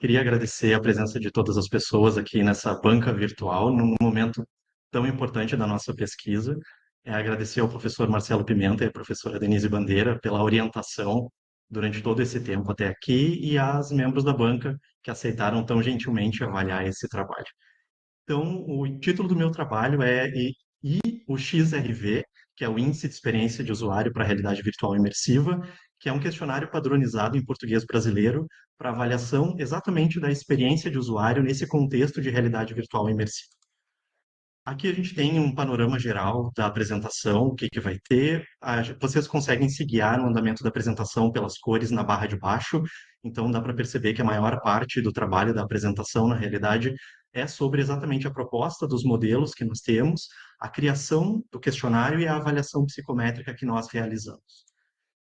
Queria agradecer a presença de todas as pessoas aqui nessa banca virtual, num momento tão importante da nossa pesquisa. Agradecer ao professor Marcelo Pimenta e à professora Denise Bandeira pela orientação durante todo esse tempo até aqui e às membros da banca que aceitaram tão gentilmente avaliar esse trabalho. Então, o título do meu trabalho é o XRV, que é o Índice de Experiência de Usuário para a Realidade Virtual Imersiva, que é um questionário padronizado em português brasileiro para avaliação exatamente da experiência de usuário nesse contexto de realidade virtual imersiva. Aqui a gente tem um panorama geral da apresentação, o que que vai ter. Vocês conseguem se guiar no andamento da apresentação pelas cores na barra de baixo, então dá para perceber que a maior parte do trabalho da apresentação, na realidade, é sobre exatamente a proposta dos modelos que nós temos, a criação do questionário e a avaliação psicométrica que nós realizamos.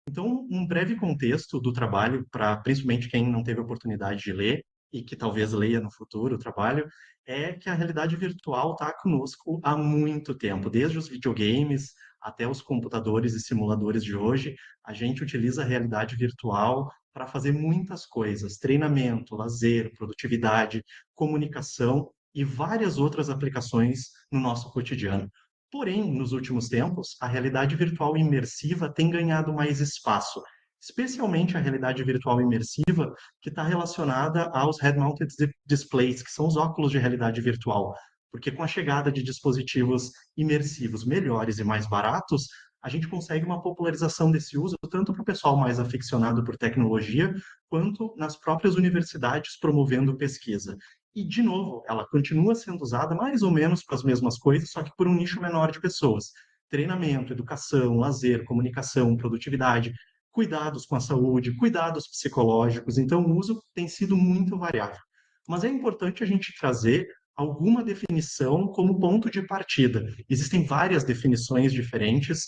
Então, um breve contexto do trabalho, para principalmente quem não teve oportunidade de ler e que talvez leia no futuro o trabalho, é que a realidade virtual está conosco há muito tempo, desde os videogames até os computadores e simuladores de hoje, a gente utiliza a realidade virtual para fazer muitas coisas: treinamento, lazer, produtividade, comunicação e várias outras aplicações no nosso cotidiano. Porém, nos últimos tempos, a realidade virtual imersiva tem ganhado mais espaço, especialmente a realidade virtual imersiva, que está relacionada aos head-mounted displays, que são os óculos de realidade virtual. Porque com a chegada de dispositivos imersivos melhores e mais baratos, a gente consegue uma popularização desse uso tanto para o pessoal mais aficionado por tecnologia, quanto nas próprias universidades promovendo pesquisa. E, de novo, ela continua sendo usada mais ou menos para as mesmas coisas, só que por um nicho menor de pessoas. Treinamento, educação, lazer, comunicação, produtividade, cuidados com a saúde, cuidados psicológicos. Então, o uso tem sido muito variável. Mas é importante a gente trazer alguma definição como ponto de partida. Existem várias definições diferentes,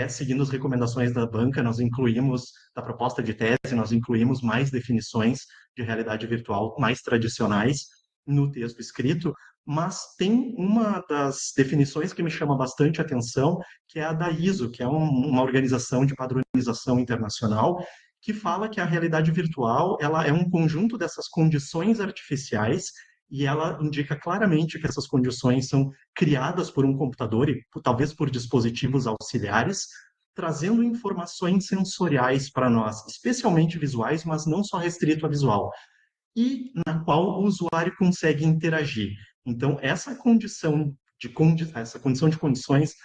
seguindo as recomendações da banca, nós incluímos, da proposta de tese, nós incluímos mais definições de realidade virtual mais tradicionais no texto escrito, mas tem uma das definições que me chama bastante atenção, que é a da ISO, que é uma organização de padronização internacional, que fala que a realidade virtual ela é um conjunto dessas condições artificiais e ela indica claramente que essas condições são criadas por um computador e talvez por dispositivos auxiliares, trazendo informações sensoriais para nós, especialmente visuais, mas não só restrito a visual e na qual o usuário consegue interagir. Então, essa condição de condições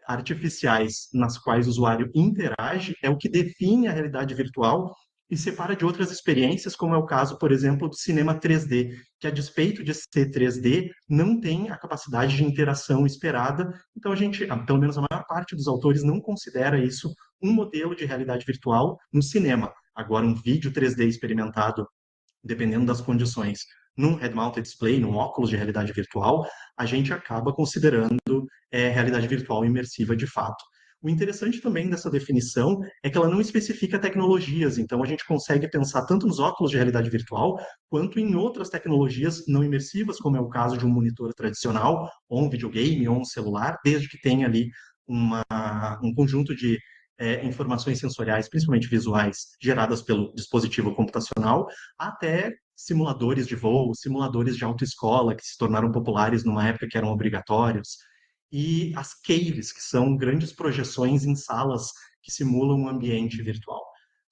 artificiais nas quais o usuário interage é o que define a realidade virtual e separa de outras experiências, como é o caso, por exemplo, do cinema 3D, que a despeito de ser 3D, não tem a capacidade de interação esperada. Então a gente, pelo menos a maior parte dos autores não considera isso um modelo de realidade virtual no cinema. Agora, um vídeo 3D experimentado dependendo das condições, num head-mounted display, num óculos de realidade virtual, a gente acaba considerando realidade virtual imersiva de fato. O interessante também dessa definição é que ela não especifica tecnologias, então a gente consegue pensar tanto nos óculos de realidade virtual quanto em outras tecnologias não imersivas, como é o caso de um monitor tradicional, ou um videogame, ou um celular, desde que tenha ali um conjunto de informações sensoriais, principalmente visuais, geradas pelo dispositivo computacional, até simuladores de voo, simuladores de autoescola, que se tornaram populares numa época que eram obrigatórios, e as caves, que são grandes projeções em salas que simulam um ambiente virtual.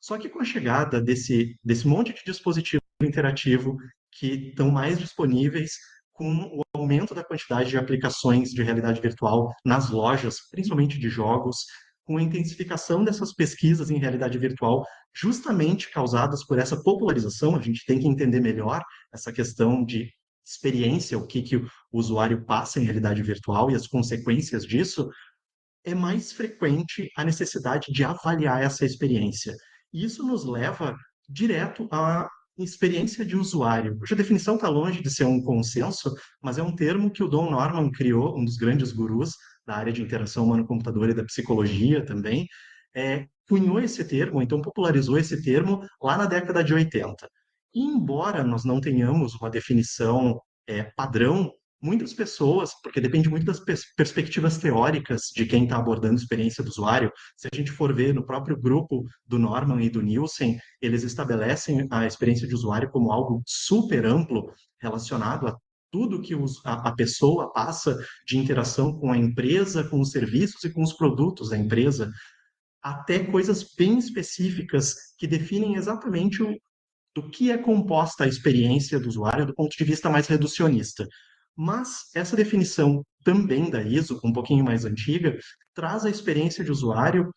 Só que com a chegada desse monte de dispositivo interativo que estão mais disponíveis, com o aumento da quantidade de aplicações de realidade virtual nas lojas, principalmente de jogos, com a intensificação dessas pesquisas em realidade virtual, justamente causadas por essa popularização, a gente tem que entender melhor essa questão de experiência, o que, que o usuário passa em realidade virtual e as consequências disso, é mais frequente a necessidade de avaliar essa experiência. E isso nos leva direto à experiência de usuário. Hoje a definição está longe de ser um consenso, mas é um termo que o Don Norman criou, um dos grandes gurus da área de interação humano-computador e da psicologia também, cunhou esse termo, então popularizou esse termo lá na década de 80. E embora nós não tenhamos uma definição padrão muitas pessoas, porque depende muito das perspectivas teóricas de quem está abordando a experiência do usuário. Se a gente for ver no próprio grupo do Norman e do Nielsen, eles estabelecem a experiência de usuário como algo super amplo, relacionado a tudo que a pessoa passa de interação com a empresa, com os serviços e com os produtos da empresa, até coisas bem específicas que definem exatamente do que é composta a experiência do usuário do ponto de vista mais reducionista. Mas essa definição também da ISO, um pouquinho mais antiga, traz a experiência de usuário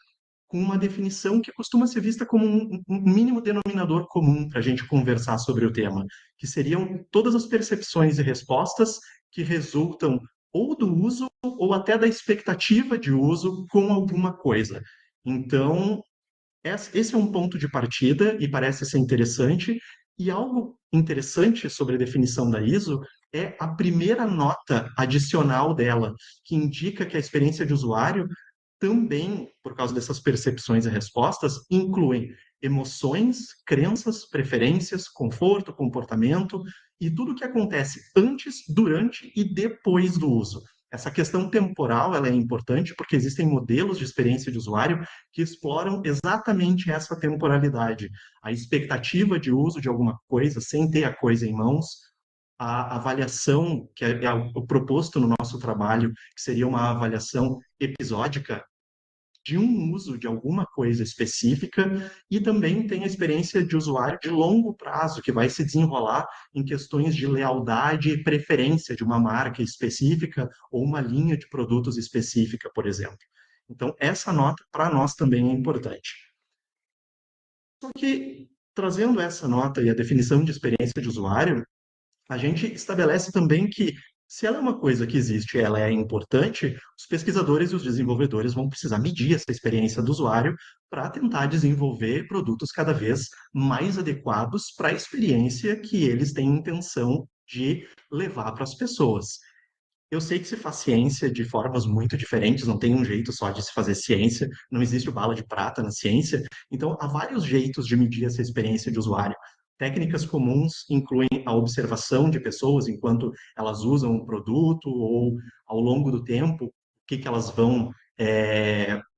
com uma definição que costuma ser vista como um mínimo denominador comum para a gente conversar sobre o tema, que seriam todas as percepções e respostas que resultam ou do uso ou até da expectativa de uso com alguma coisa. Então, esse é um ponto de partida e parece ser interessante. E algo interessante sobre a definição da ISO é a primeira nota adicional dela, que indica que a experiência de usuário também, por causa dessas percepções e respostas, incluem emoções, crenças, preferências, conforto, comportamento e tudo o que acontece antes, durante e depois do uso. Essa questão temporal ela é importante porque existem modelos de experiência de usuário que exploram exatamente essa temporalidade, a expectativa de uso de alguma coisa sem ter a coisa em mãos, a avaliação que é o proposto no nosso trabalho, que seria uma avaliação episódica de um uso de alguma coisa específica, e também tem a experiência de usuário de longo prazo, que vai se desenrolar em questões de lealdade e preferência de uma marca específica ou uma linha de produtos específica, por exemplo. Então, essa nota para nós também é importante. Só que, trazendo essa nota e a definição de experiência de usuário, a gente estabelece também que, se ela é uma coisa que existe e ela é importante, os pesquisadores e os desenvolvedores vão precisar medir essa experiência do usuário para tentar desenvolver produtos cada vez mais adequados para a experiência que eles têm intenção de levar para as pessoas. Eu sei que se faz ciência de formas muito diferentes, não tem um jeito só de se fazer ciência, não existe o bala de prata na ciência, então há vários jeitos de medir essa experiência de usuário. Técnicas comuns incluem a observação de pessoas enquanto elas usam o produto ou ao longo do tempo, o que que elas vão,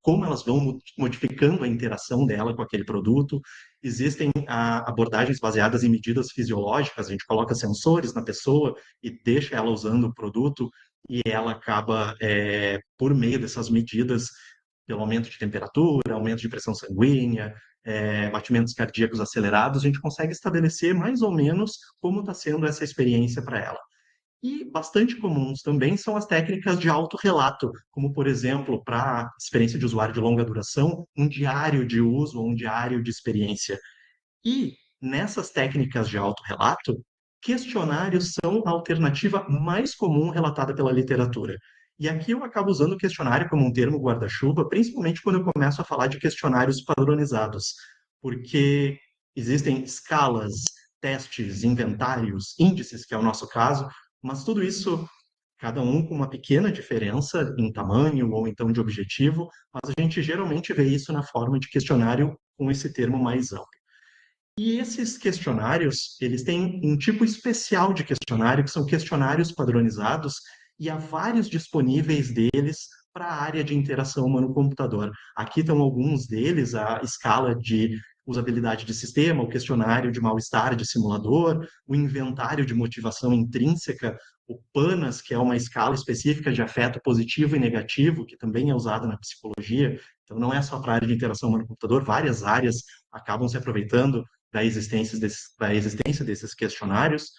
como elas vão modificando a interação dela com aquele produto. Existem abordagens baseadas em medidas fisiológicas, a gente coloca sensores na pessoa e deixa ela usando o produto e ela acaba, por meio dessas medidas, pelo aumento de temperatura, aumento de pressão sanguínea, batimentos cardíacos acelerados, a gente consegue estabelecer mais ou menos como está sendo essa experiência para ela. E bastante comuns também são as técnicas de autorrelato, como, por exemplo, para a experiência de usuário de longa duração, um diário de uso ou um diário de experiência. E nessas técnicas de autorrelato, questionários são a alternativa mais comum relatada pela literatura. E aqui eu acabo usando o questionário como um termo guarda-chuva, principalmente quando eu começo a falar de questionários padronizados, porque existem escalas, testes, inventários, índices, que é o nosso caso, mas tudo isso, cada um com uma pequena diferença em tamanho ou então de objetivo, mas a gente geralmente vê isso na forma de questionário com esse termo mais amplo. E esses questionários, eles têm um tipo especial de questionário, que são questionários padronizados, e há vários disponíveis deles para a área de interação humano-computador. Aqui estão alguns deles, a escala de usabilidade de sistema, o questionário de mal-estar de simulador, o inventário de motivação intrínseca, o PANAS, que é uma escala específica de afeto positivo e negativo, que também é usada na psicologia. Então, não é só para a área de interação humano-computador, várias áreas acabam se aproveitando da existência desses questionários.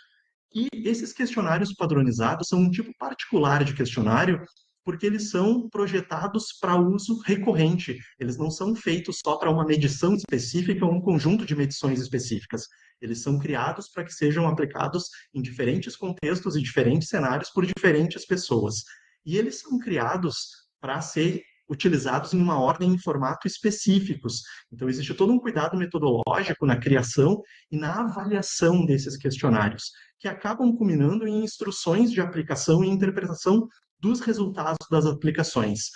E esses questionários padronizados são um tipo particular de questionário, porque eles são projetados para uso recorrente. Eles não são feitos só para uma medição específica ou um conjunto de medições específicas. Eles são criados para que sejam aplicados em diferentes contextos e diferentes cenários por diferentes pessoas. E eles são criados para ser utilizados em uma ordem e formato específicos. Então, existe todo um cuidado metodológico na criação e na avaliação desses questionários, que acabam culminando em instruções de aplicação e interpretação dos resultados das aplicações.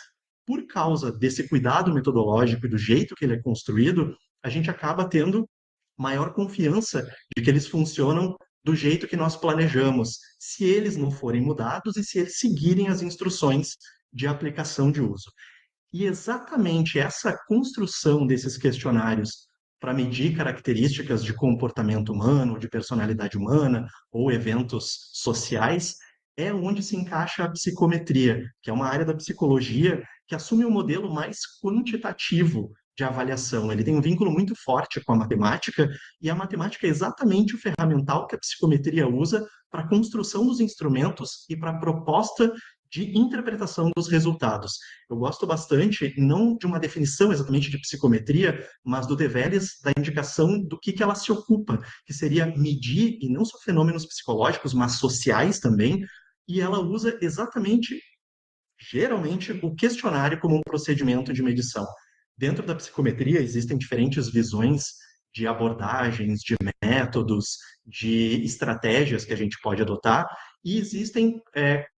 Por causa desse cuidado metodológico e do jeito que ele é construído, a gente acaba tendo maior confiança de que eles funcionam do jeito que nós planejamos, se eles não forem mudados e se eles seguirem as instruções de aplicação de uso. E exatamente essa construção desses questionários para medir características de comportamento humano, de personalidade humana ou eventos sociais, é onde se encaixa a psicometria, que é uma área da psicologia que assume um modelo mais quantitativo de avaliação. Ele tem um vínculo muito forte com a matemática, e a matemática é exatamente o ferramental que a psicometria usa para a construção dos instrumentos e para a proposta de interpretação dos resultados. Eu gosto bastante, não de uma definição exatamente de psicometria, mas do Develes, da indicação do que ela se ocupa, que seria medir, e não só fenômenos psicológicos, mas sociais também, e ela usa exatamente, geralmente, o questionário como um procedimento de medição. Dentro da psicometria, existem diferentes visões de abordagens, de métodos, de estratégias que a gente pode adotar, e existem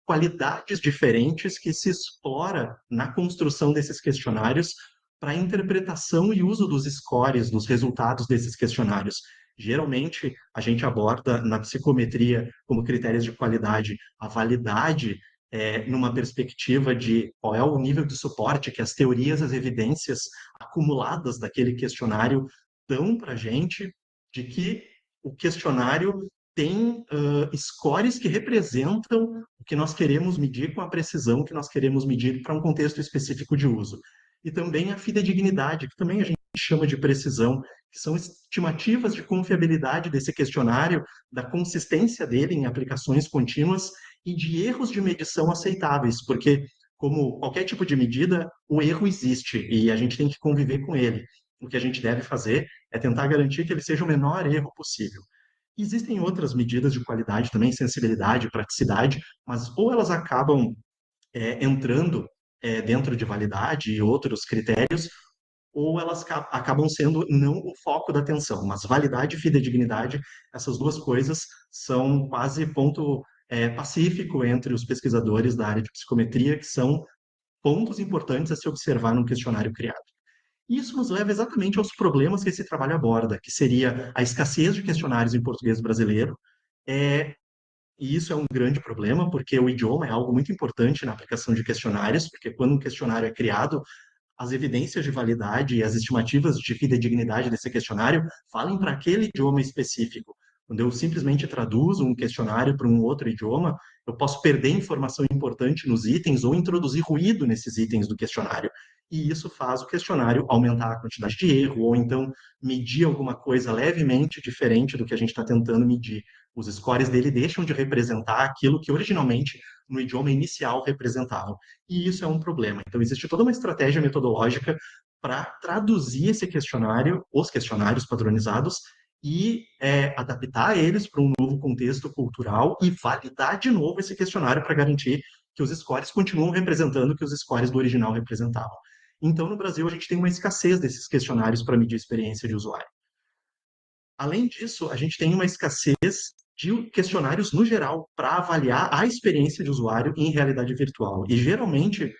qualidades diferentes que se explora na construção desses questionários para a interpretação e uso dos scores, dos resultados desses questionários. Geralmente, a gente aborda na psicometria como critérios de qualidade a validade numa perspectiva de qual é o nível de suporte que as teorias, as evidências acumuladas daquele questionário dão para a gente, de que o questionário tem scores que representam o que nós queremos medir com a precisão que nós queremos medir para um contexto específico de uso. E também a fidedignidade, que também a gente chama de precisão, que são estimativas de confiabilidade desse questionário, da consistência dele em aplicações contínuas e de erros de medição aceitáveis, porque, como qualquer tipo de medida, o erro existe e a gente tem que conviver com ele. O que a gente deve fazer é tentar garantir que ele seja o menor erro possível. Existem outras medidas de qualidade também, sensibilidade, praticidade, mas ou elas acabam entrando dentro de validade e outros critérios, ou elas acabam sendo não o foco da atenção, mas validade e fidedignidade, essas duas coisas são quase ponto pacífico entre os pesquisadores da área de psicometria, que são pontos importantes a se observar num questionário criado. Isso nos leva exatamente aos problemas que esse trabalho aborda, que seria a escassez de questionários em português brasileiro, e isso é um grande problema, porque o idioma é algo muito importante na aplicação de questionários, porque quando um questionário é criado, as evidências de validade e as estimativas de fidedignidade desse questionário falem para aquele idioma específico. Quando eu simplesmente traduzo um questionário para um outro idioma, eu posso perder informação importante nos itens ou introduzir ruído nesses itens do questionário. E isso faz o questionário aumentar a quantidade de erro, ou então medir alguma coisa levemente diferente do que a gente está tentando medir. Os scores dele deixam de representar aquilo que originalmente no idioma inicial representavam. E isso é um problema. Então, existe toda uma estratégia metodológica para traduzir esse questionário, os questionários padronizados, e adaptar eles para um novo contexto cultural e validar de novo esse questionário para garantir que os scores continuam representando o que os scores do original representavam. Então, no Brasil, a gente tem uma escassez desses questionários para medir a experiência de usuário. Além disso, a gente tem uma escassez de questionários no geral para avaliar a experiência de usuário em realidade virtual. E geralmente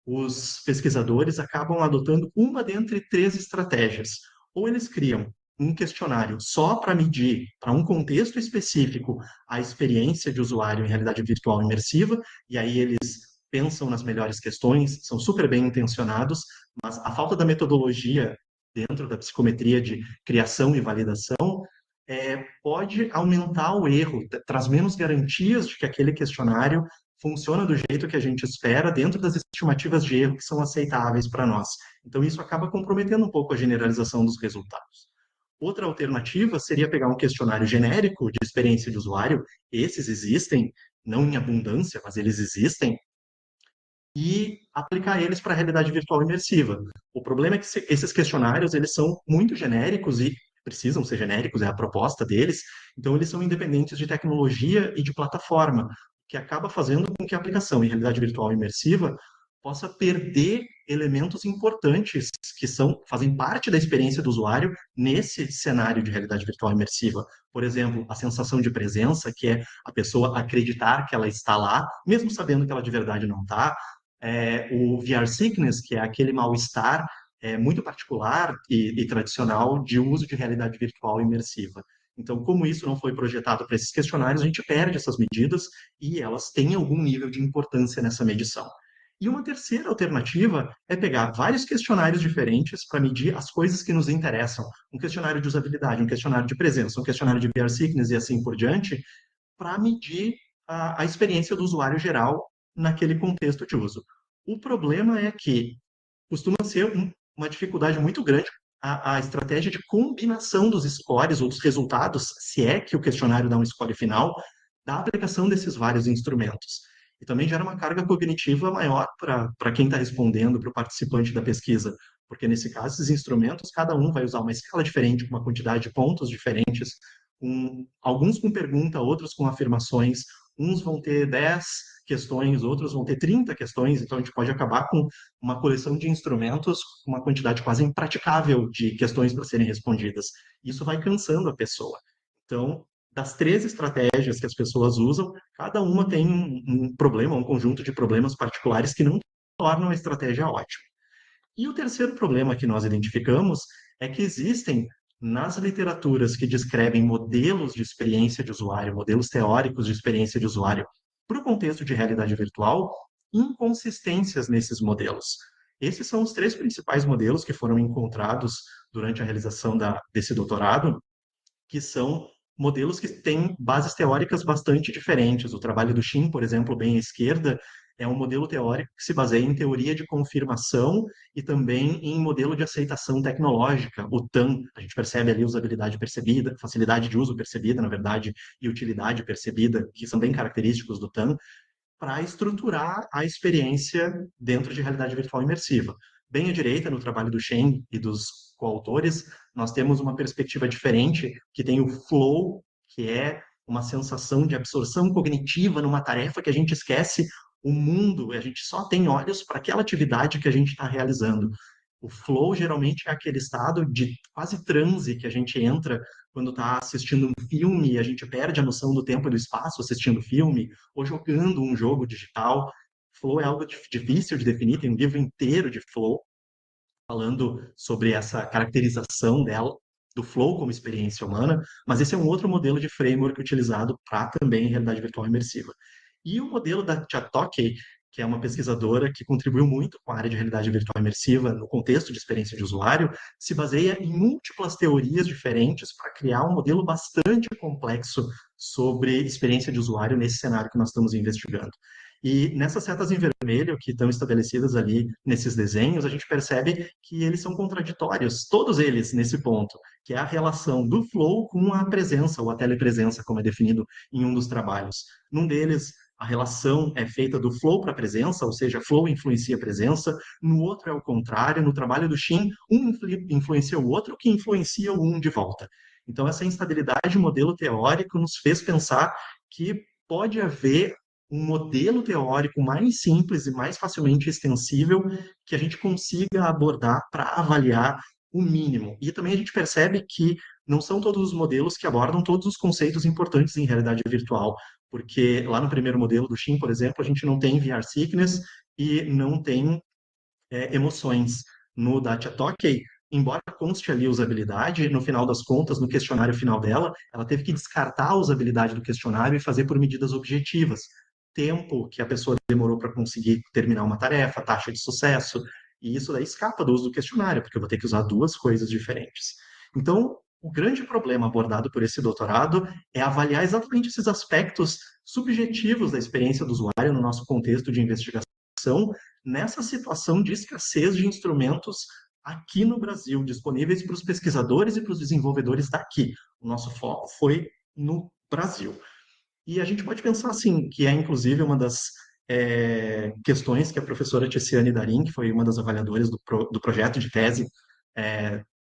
os pesquisadores acabam adotando uma dentre três estratégias. Ou eles criam um questionário só para medir, para um contexto específico, a experiência de usuário em realidade virtual imersiva, e aí eles pensam nas melhores questões, são super bem intencionados, mas a falta da metodologia dentro da psicometria de criação e validação pode aumentar o erro, traz menos garantias de que aquele questionário funciona do jeito que a gente espera dentro das estimativas de erro que são aceitáveis para nós. Então, isso acaba comprometendo um pouco a generalização dos resultados. Outra alternativa seria pegar um questionário genérico de experiência de usuário, esses existem, não em abundância, mas eles existem, e aplicar eles para a realidade virtual imersiva. O problema é que esses questionários eles são muito genéricos e precisam ser genéricos, é a proposta deles, então eles são independentes de tecnologia e de plataforma, que acaba fazendo com que a aplicação em realidade virtual imersiva possa perder elementos importantes que fazem parte da experiência do usuário nesse cenário de realidade virtual imersiva. Por exemplo, a sensação de presença, que é a pessoa acreditar que ela está lá, mesmo sabendo que ela de verdade não está, o VR sickness, que é aquele mal-estar muito particular e tradicional de uso de realidade virtual imersiva. Então, como isso não foi projetado para esses questionários, a gente perde essas medidas e elas têm algum nível de importância nessa medição. E uma terceira alternativa é pegar vários questionários diferentes para medir as coisas que nos interessam. Um questionário de usabilidade, um questionário de presença, um questionário de VR Sickness e assim por diante, para medir a experiência do usuário geral naquele contexto de uso. O problema é que costuma ser uma dificuldade muito grande a estratégia de combinação dos scores ou dos resultados, se é que o questionário dá um score final, da aplicação desses vários instrumentos. E também gera uma carga cognitiva maior para quem está respondendo, para o participante da pesquisa, porque nesse caso, esses instrumentos, cada um vai usar uma escala diferente, com uma quantidade de pontos diferentes, alguns com pergunta, outros com afirmações, uns vão ter 10 questões, outros vão ter 30 questões, então a gente pode acabar com uma coleção de instrumentos com uma quantidade quase impraticável de questões para serem respondidas. Isso vai cansando a pessoa. Então, das três estratégias que as pessoas usam, cada uma tem um problema, um conjunto de problemas particulares que não tornam a estratégia ótima. E o terceiro problema que nós identificamos é que existem, nas literaturas que descrevem modelos de experiência de usuário, modelos teóricos de experiência de usuário, para o contexto de realidade virtual, inconsistências nesses modelos. Esses são os três principais modelos que foram encontrados durante a realização desse doutorado, que são modelos que têm bases teóricas bastante diferentes. O trabalho do Shin, por exemplo, bem à esquerda, é um modelo teórico que se baseia em teoria de confirmação e também em modelo de aceitação tecnológica, o TAM. A gente percebe ali usabilidade percebida, facilidade de uso percebida, na verdade, e utilidade percebida, que são bem característicos do TAM, para estruturar a experiência dentro de realidade virtual imersiva. Bem à direita, no trabalho do Shen e dos coautores, nós temos uma perspectiva diferente, que tem o flow, que é uma sensação de absorção cognitiva numa tarefa que a gente esquece o mundo, e a gente só tem olhos para aquela atividade que a gente está realizando. O flow geralmente é aquele estado de quase transe que a gente entra quando está assistindo um filme e a gente perde a noção do tempo e do espaço assistindo filme, ou jogando um jogo digital. Flow é algo difícil de definir, tem um livro inteiro de flow falando sobre essa caracterização dela, do flow como experiência humana, mas esse é um outro modelo de framework utilizado para também realidade virtual imersiva. E o modelo da Chatoke, que é uma pesquisadora que contribuiu muito com a área de realidade virtual imersiva no contexto de experiência de usuário, se baseia em múltiplas teorias diferentes para criar um modelo bastante complexo sobre experiência de usuário nesse cenário que nós estamos investigando. E nessas setas em vermelho que estão estabelecidas ali nesses desenhos, a gente percebe que eles são contraditórios, todos eles nesse ponto, que é a relação do flow com a presença, ou a telepresença, como é definido em um dos trabalhos. Num deles, a relação é feita do flow para a presença, ou seja, flow influencia a presença. No outro é o contrário, no trabalho do Shin, um influencia o outro, que influencia o um de volta. Então, essa instabilidade modelo teórico nos fez pensar que pode haver um modelo teórico mais simples e mais facilmente extensível que a gente consiga abordar para avaliar o mínimo. E também a gente percebe que não são todos os modelos que abordam todos os conceitos importantes em realidade virtual, porque lá no primeiro modelo do Shin, por exemplo, a gente não tem VR sickness e não tem emoções. No Dacha Tokei, embora conste ali a usabilidade, no final das contas, no questionário final dela, ela teve que descartar a usabilidade do questionário e fazer por medidas objetivas. Tempo que a pessoa demorou para conseguir terminar uma tarefa, taxa de sucesso, e isso daí escapa do uso do questionário, porque eu vou ter que usar duas coisas diferentes. Então, o grande problema abordado por esse doutorado é avaliar exatamente esses aspectos subjetivos da experiência do usuário no nosso contexto de investigação, nessa situação de escassez de instrumentos aqui no Brasil, disponíveis para os pesquisadores e para os desenvolvedores daqui. O nosso foco foi no Brasil. E a gente pode pensar assim, que é inclusive uma das questões que a professora Tiziane Darim, que foi uma das avaliadoras do projeto de tese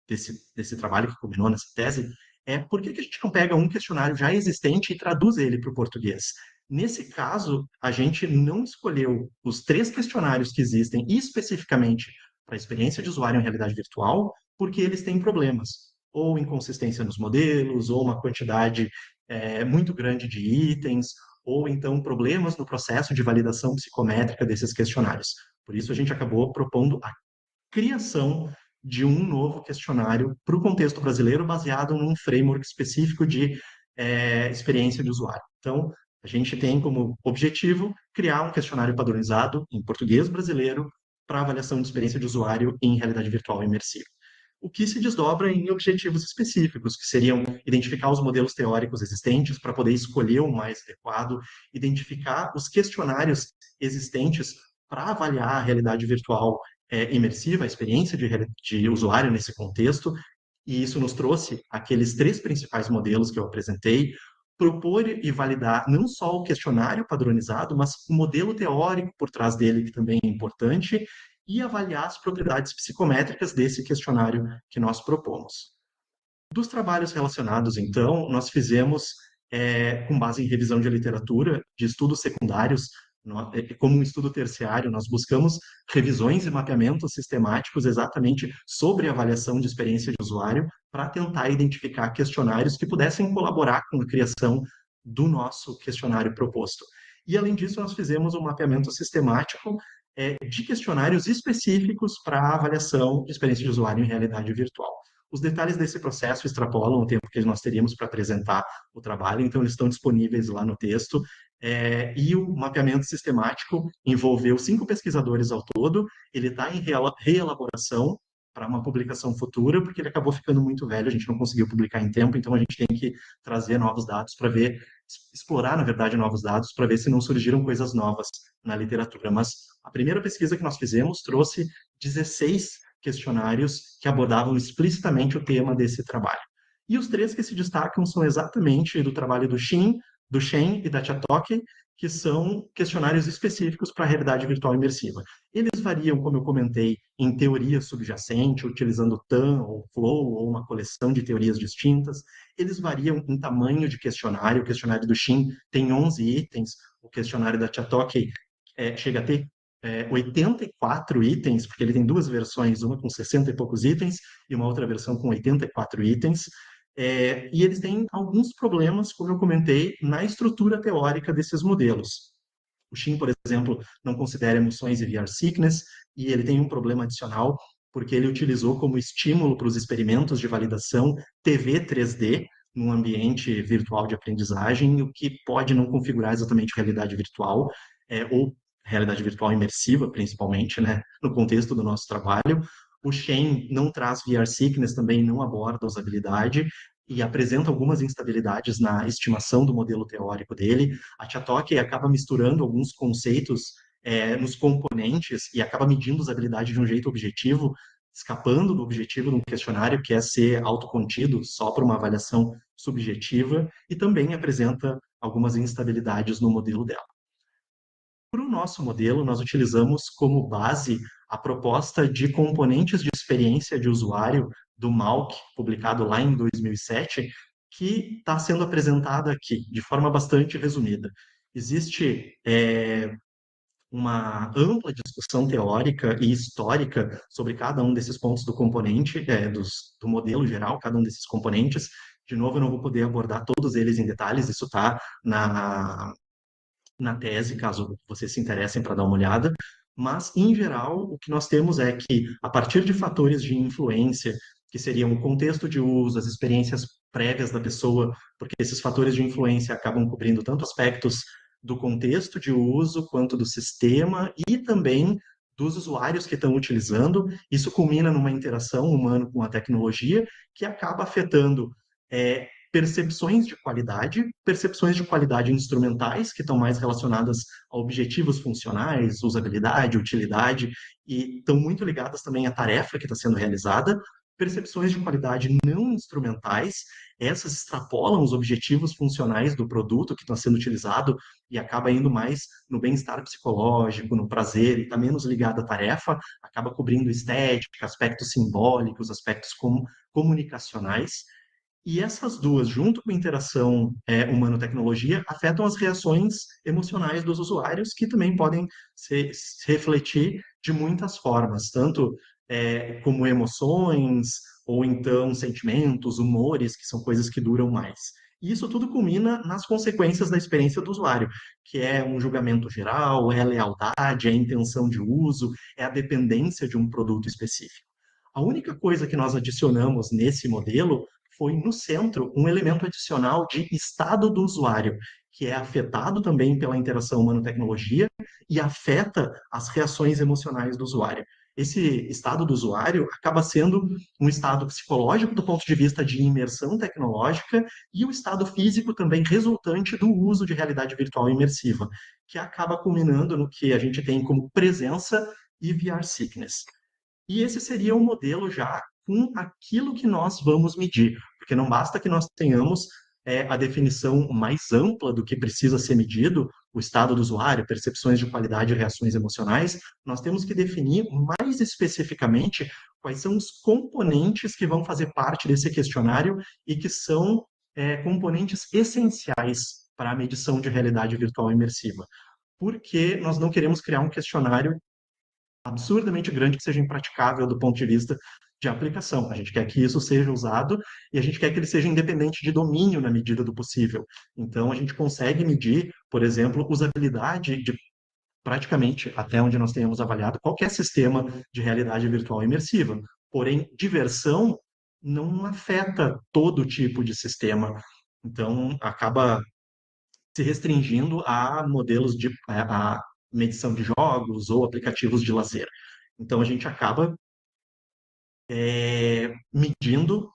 desse trabalho que culminou nessa tese, é por que a gente não pega um questionário já existente e traduz ele para o português? Nesse caso, a gente não escolheu os três questionários que existem especificamente para a experiência de usuário em realidade virtual, porque eles têm problemas, ou inconsistência nos modelos, ou uma quantidade muito grande de itens, ou então problemas no processo de validação psicométrica desses questionários. Por isso, a gente acabou propondo a criação de um novo questionário para o contexto brasileiro, baseado num framework específico de experiência de usuário. Então, a gente tem como objetivo criar um questionário padronizado em português brasileiro para avaliação de experiência de usuário em realidade virtual imersiva. O que se desdobra em objetivos específicos, que seriam identificar os modelos teóricos existentes para poder escolher o mais adequado, identificar os questionários existentes para avaliar a realidade virtual imersiva, a experiência de usuário nesse contexto, e isso nos trouxe aqueles três principais modelos que eu apresentei, propor e validar não só o questionário padronizado, mas o modelo teórico por trás dele, que também é importante, e avaliar as propriedades psicométricas desse questionário que nós propomos. Dos trabalhos relacionados, então, nós fizemos, com base em revisão de literatura, de estudos secundários, como um estudo terciário, nós buscamos revisões e mapeamentos sistemáticos exatamente sobre avaliação de experiência de usuário, para tentar identificar questionários que pudessem colaborar com a criação do nosso questionário proposto. E, além disso, nós fizemos um mapeamento sistemático de questionários específicos para avaliação de experiência de usuário em realidade virtual. Os detalhes desse processo extrapolam o tempo que nós teríamos para apresentar o trabalho, então eles estão disponíveis lá no texto. E o mapeamento sistemático envolveu 5 pesquisadores ao todo, ele está em reelaboração para uma publicação futura, porque ele acabou ficando muito velho, a gente não conseguiu publicar em tempo, então a gente tem que trazer novos dados para ver, explorar, na verdade, novos dados, para ver se não surgiram coisas novas na literatura. Mas a primeira pesquisa que nós fizemos trouxe 16 questionários que abordavam explicitamente o tema desse trabalho. E os três que se destacam são exatamente do trabalho do Shin, do Shen e da Chatoki, que são questionários específicos para a realidade virtual imersiva. Eles variam, como eu comentei, em teoria subjacente, utilizando TAM ou Flow ou uma coleção de teorias distintas. Eles variam em tamanho de questionário. O questionário do Shin tem 11 itens, o questionário da Chatoki chega a ter 84 itens, porque ele tem duas versões, uma com 60 e poucos itens e uma outra versão com 84 itens. E eles têm alguns problemas, como eu comentei, na estrutura teórica desses modelos. O Shin, por exemplo, não considera emoções e VR sickness, e ele tem um problema adicional, porque ele utilizou como estímulo para os experimentos de validação TV 3D num ambiente virtual de aprendizagem, o que pode não configurar exatamente realidade virtual, ou realidade virtual imersiva, principalmente, né, no contexto do nosso trabalho. O Shen não traz VR sickness, também não aborda usabilidade, e apresenta algumas instabilidades na estimação do modelo teórico dele. A Chatoki acaba misturando alguns conceitos nos componentes e acaba medindo usabilidade de um jeito objetivo, escapando do objetivo de um questionário, que é ser autocontido só por uma avaliação subjetiva, e também apresenta algumas instabilidades no modelo dela. Para o nosso modelo, nós utilizamos como base a proposta de componentes de experiência de usuário do Malk, publicado lá em 2007, que está sendo apresentada aqui, de forma bastante resumida. Existe uma ampla discussão teórica e histórica sobre cada um desses pontos do componente, do modelo geral, cada um desses componentes. De novo, eu não vou poder abordar todos eles em detalhes, isso está na tese, caso vocês se interessem para dar uma olhada, mas, em geral, o que nós temos é que, a partir de fatores de influência, que seriam o contexto de uso, as experiências prévias da pessoa, porque esses fatores de influência acabam cobrindo tanto aspectos do contexto de uso, quanto do sistema e também dos usuários que estão utilizando. Isso culmina numa interação humana com a tecnologia que acaba afetando percepções de qualidade instrumentais, que estão mais relacionadas a objetivos funcionais, usabilidade, utilidade, e estão muito ligadas também à tarefa que está sendo realizada. Percepções de qualidade não instrumentais, essas extrapolam os objetivos funcionais do produto que está sendo utilizado e acaba indo mais no bem-estar psicológico, no prazer, e está menos ligado à tarefa, acaba cobrindo estética, aspectos simbólicos, aspectos comunicacionais. E essas duas, junto com a interação humano-tecnologia, afetam as reações emocionais dos usuários, que também podem se refletir de muitas formas, tanto como emoções, ou então sentimentos, humores, que são coisas que duram mais. E isso tudo culmina nas consequências da experiência do usuário, que é um julgamento geral, é a lealdade, é a intenção de uso, é a dependência de um produto específico. A única coisa que nós adicionamos nesse modelo foi, no centro, um elemento adicional de estado do usuário, que é afetado também pela interação humano-tecnologia e afeta as reações emocionais do usuário. Esse estado do usuário acaba sendo um estado psicológico do ponto de vista de imersão tecnológica e o estado físico também resultante do uso de realidade virtual imersiva, que acaba culminando no que a gente tem como presença e VR sickness. E esse seria o modelo já com aquilo que nós vamos medir, porque não basta que nós tenhamos a definição mais ampla do que precisa ser medido, o estado do usuário, percepções de qualidade e reações emocionais, nós temos que definir mais especificamente quais são os componentes que vão fazer parte desse questionário e que são componentes essenciais para a medição de realidade virtual imersiva. Porque nós não queremos criar um questionário absurdamente grande que seja impraticável do ponto de vista de aplicação. A gente quer que isso seja usado e a gente quer que ele seja independente de domínio na medida do possível. Então, a gente consegue medir, por exemplo, usabilidade de praticamente até onde nós tenhamos avaliado qualquer sistema de realidade virtual imersiva. Porém, diversão não afeta todo tipo de sistema. Então, acaba se restringindo a modelos de a medição de jogos ou aplicativos de lazer. Então a gente acaba medindo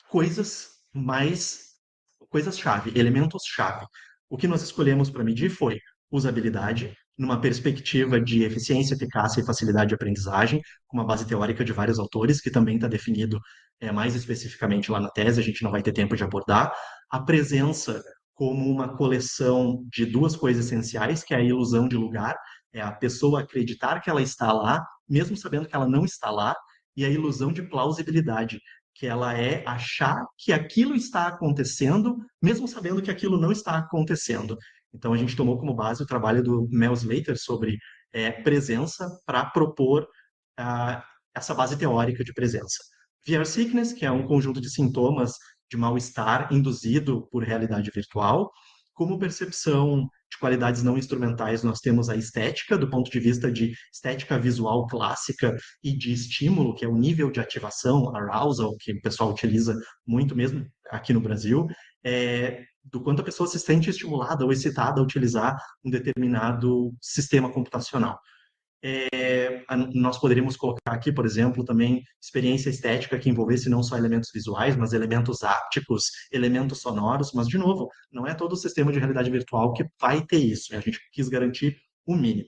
coisas mais coisas-chave, elementos-chave. O que nós escolhemos para medir foi usabilidade, numa perspectiva de eficiência, eficácia e facilidade de aprendizagem, com uma base teórica de vários autores, que também está definido mais especificamente lá na tese, a gente não vai ter tempo de abordar. A presença como uma coleção de duas coisas essenciais, que é a ilusão de lugar, é a pessoa acreditar que ela está lá, mesmo sabendo que ela não está lá, e a ilusão de plausibilidade, que ela é achar que aquilo está acontecendo, mesmo sabendo que aquilo não está acontecendo. Então, a gente tomou como base o trabalho do Mel Slater sobre presença para propor ah, essa base teórica de presença. VR sickness, que é um conjunto de sintomas de mal-estar induzido por realidade virtual. Como percepção de qualidades não instrumentais, nós temos a estética, do ponto de vista de estética visual clássica e de estímulo, que é o nível de ativação, arousal, que o pessoal utiliza muito mesmo aqui no Brasil, do quanto a pessoa se sente estimulada ou excitada a utilizar um determinado sistema computacional. Nós poderíamos colocar aqui, por exemplo, também experiência estética que envolvesse não só elementos visuais, mas elementos ápticos, elementos sonoros, mas, de novo, não é todo o sistema de realidade virtual que vai ter isso, a gente quis garantir o mínimo.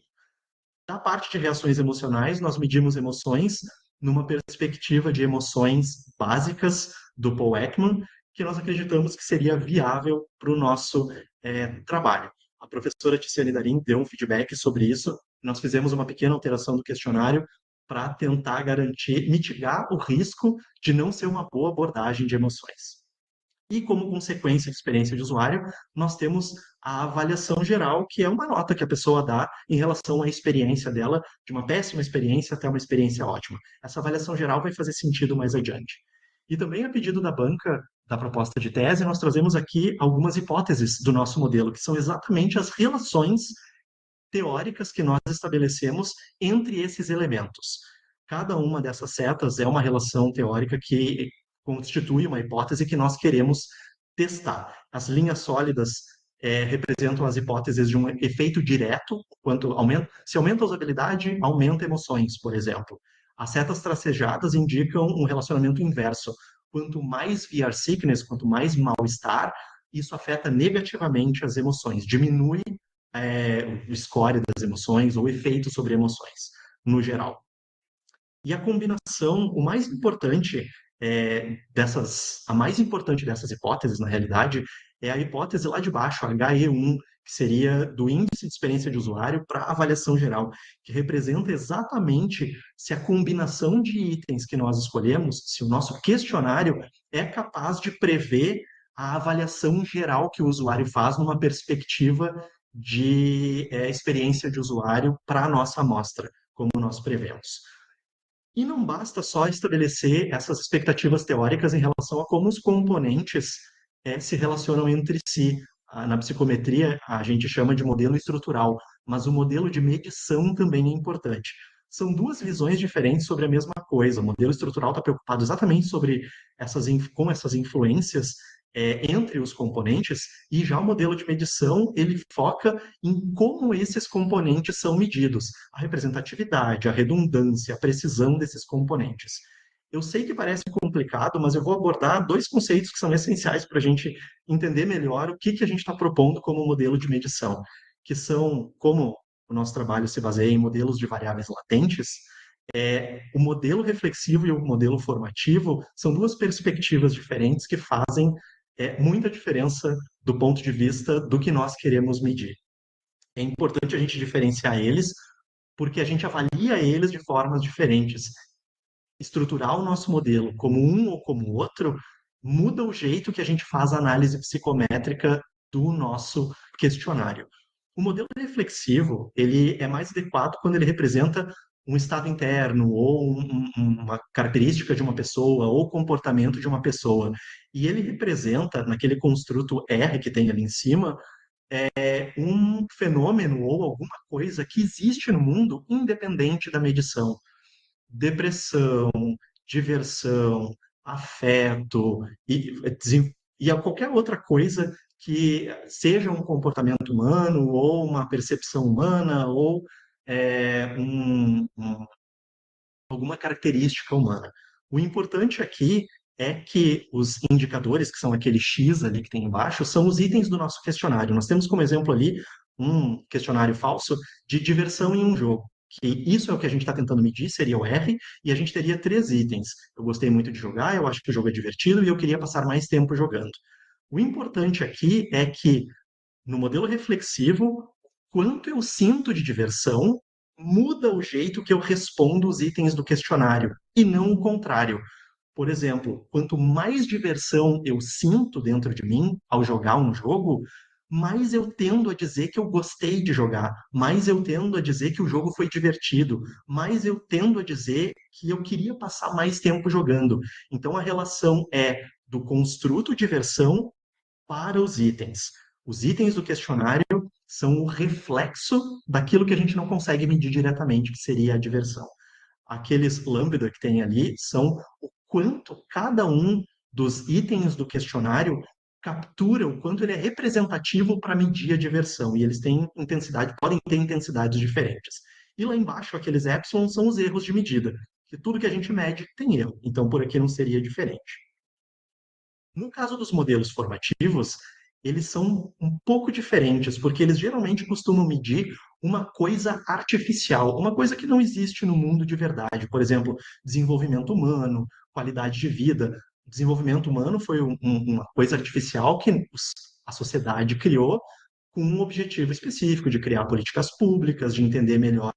Na parte de reações emocionais, nós medimos emoções numa perspectiva de emoções básicas do Paul Ekman, que nós acreditamos que seria viável para o nosso trabalho. A professora Tiziane Darim deu um feedback sobre isso. Nós fizemos uma pequena alteração do questionário para tentar garantir, mitigar o risco de não ser uma boa abordagem de emoções. E, como consequência de experiência de usuário, nós temos a avaliação geral, que é uma nota que a pessoa dá em relação à experiência dela, de uma péssima experiência até uma experiência ótima. Essa avaliação geral vai fazer sentido mais adiante. E também, a pedido da banca da proposta de tese, nós trazemos aqui algumas hipóteses do nosso modelo, que são exatamente as relações teóricas que nós estabelecemos entre esses elementos. Cada uma dessas setas é uma relação teórica que constitui uma hipótese que nós queremos testar. As linhas sólidas representam as hipóteses de um efeito direto, quanto aumenta, se aumenta a usabilidade, aumenta emoções, por exemplo. As setas tracejadas indicam um relacionamento inverso. Quanto mais VR sickness, quanto mais mal-estar, isso afeta negativamente as emoções, diminui o score das emoções ou o efeito sobre emoções, no geral. E a combinação, o mais importante a mais importante dessas hipóteses, na realidade, é a hipótese lá de baixo, a HE1, que seria do índice de experiência de usuário para avaliação geral, que representa exatamente se a combinação de itens que nós escolhemos, se o nosso questionário é capaz de prever a avaliação geral que o usuário faz numa perspectiva de experiência de usuário para a nossa amostra, como nós prevemos. E não basta só estabelecer essas expectativas teóricas em relação a como os componentes se relacionam entre si. Na psicometria, a gente chama de modelo estrutural, mas o modelo de medição também é importante. são duas visões diferentes sobre a mesma coisa. O modelo estrutural está preocupado exatamente sobre com essas influências entre os componentes, e já o modelo de medição ele foca em como esses componentes são medidos, a representatividade, a redundância, a precisão desses componentes. Eu sei que parece complicado, mas eu vou abordar dois conceitos que são essenciais para a gente entender melhor o que, que a gente está propondo como modelo de medição, que são como o nosso trabalho se baseia em modelos de variáveis latentes. O modelo reflexivo e o modelo formativo são duas perspectivas diferentes que fazem muita diferença do ponto de vista do que nós queremos medir. É importante a gente diferenciar eles, porque a gente avalia eles de formas diferentes. Estruturar o nosso modelo como um ou como outro muda o jeito que a gente faz a análise psicométrica do nosso questionário. O modelo reflexivo, ele é mais adequado quando ele representa um estado interno ou uma característica de uma pessoa ou comportamento de uma pessoa. E ele representa, naquele construto R que tem ali em cima, um fenômeno ou alguma coisa que existe no mundo independente da medição. Depressão, diversão, afeto e a qualquer outra coisa que seja um comportamento humano ou uma percepção humana ou alguma característica humana. O importante aqui é que os indicadores, que são aquele X ali que tem embaixo, são os itens do nosso questionário. Nós temos como exemplo ali um questionário falso de diversão em um jogo. Que isso é o que a gente está tentando medir, seria o R, e a gente teria três itens. Eu gostei muito de jogar, eu acho que o jogo é divertido e eu queria passar mais tempo jogando. O importante aqui é que no modelo reflexivo, quanto eu sinto de diversão muda o jeito que eu respondo os itens do questionário, e não o contrário. Por exemplo, quanto mais diversão eu sinto dentro de mim ao jogar um jogo, mais eu tendo a dizer que eu gostei de jogar, mais eu tendo a dizer que o jogo foi divertido, mais eu tendo a dizer que eu queria passar mais tempo jogando. Então a relação é do construto diversão para os itens. Os itens do questionário são o reflexo daquilo que a gente não consegue medir diretamente, que seria a diversão. Aqueles lambda que tem ali são o quanto cada um dos itens do questionário captura, o quanto ele é representativo para medir a diversão. E eles têm intensidade, podem ter intensidades diferentes. E lá embaixo, aqueles epsilon são os erros de medida, que tudo que a gente mede tem erro. Então, por aqui não seria diferente. No caso dos modelos formativos, eles são um pouco diferentes, porque eles geralmente costumam medir uma coisa artificial, uma coisa que não existe no mundo de verdade. Por exemplo, desenvolvimento humano, qualidade de vida. Desenvolvimento humano foi uma coisa artificial que a sociedade criou com um objetivo específico de criar políticas públicas, de entender melhor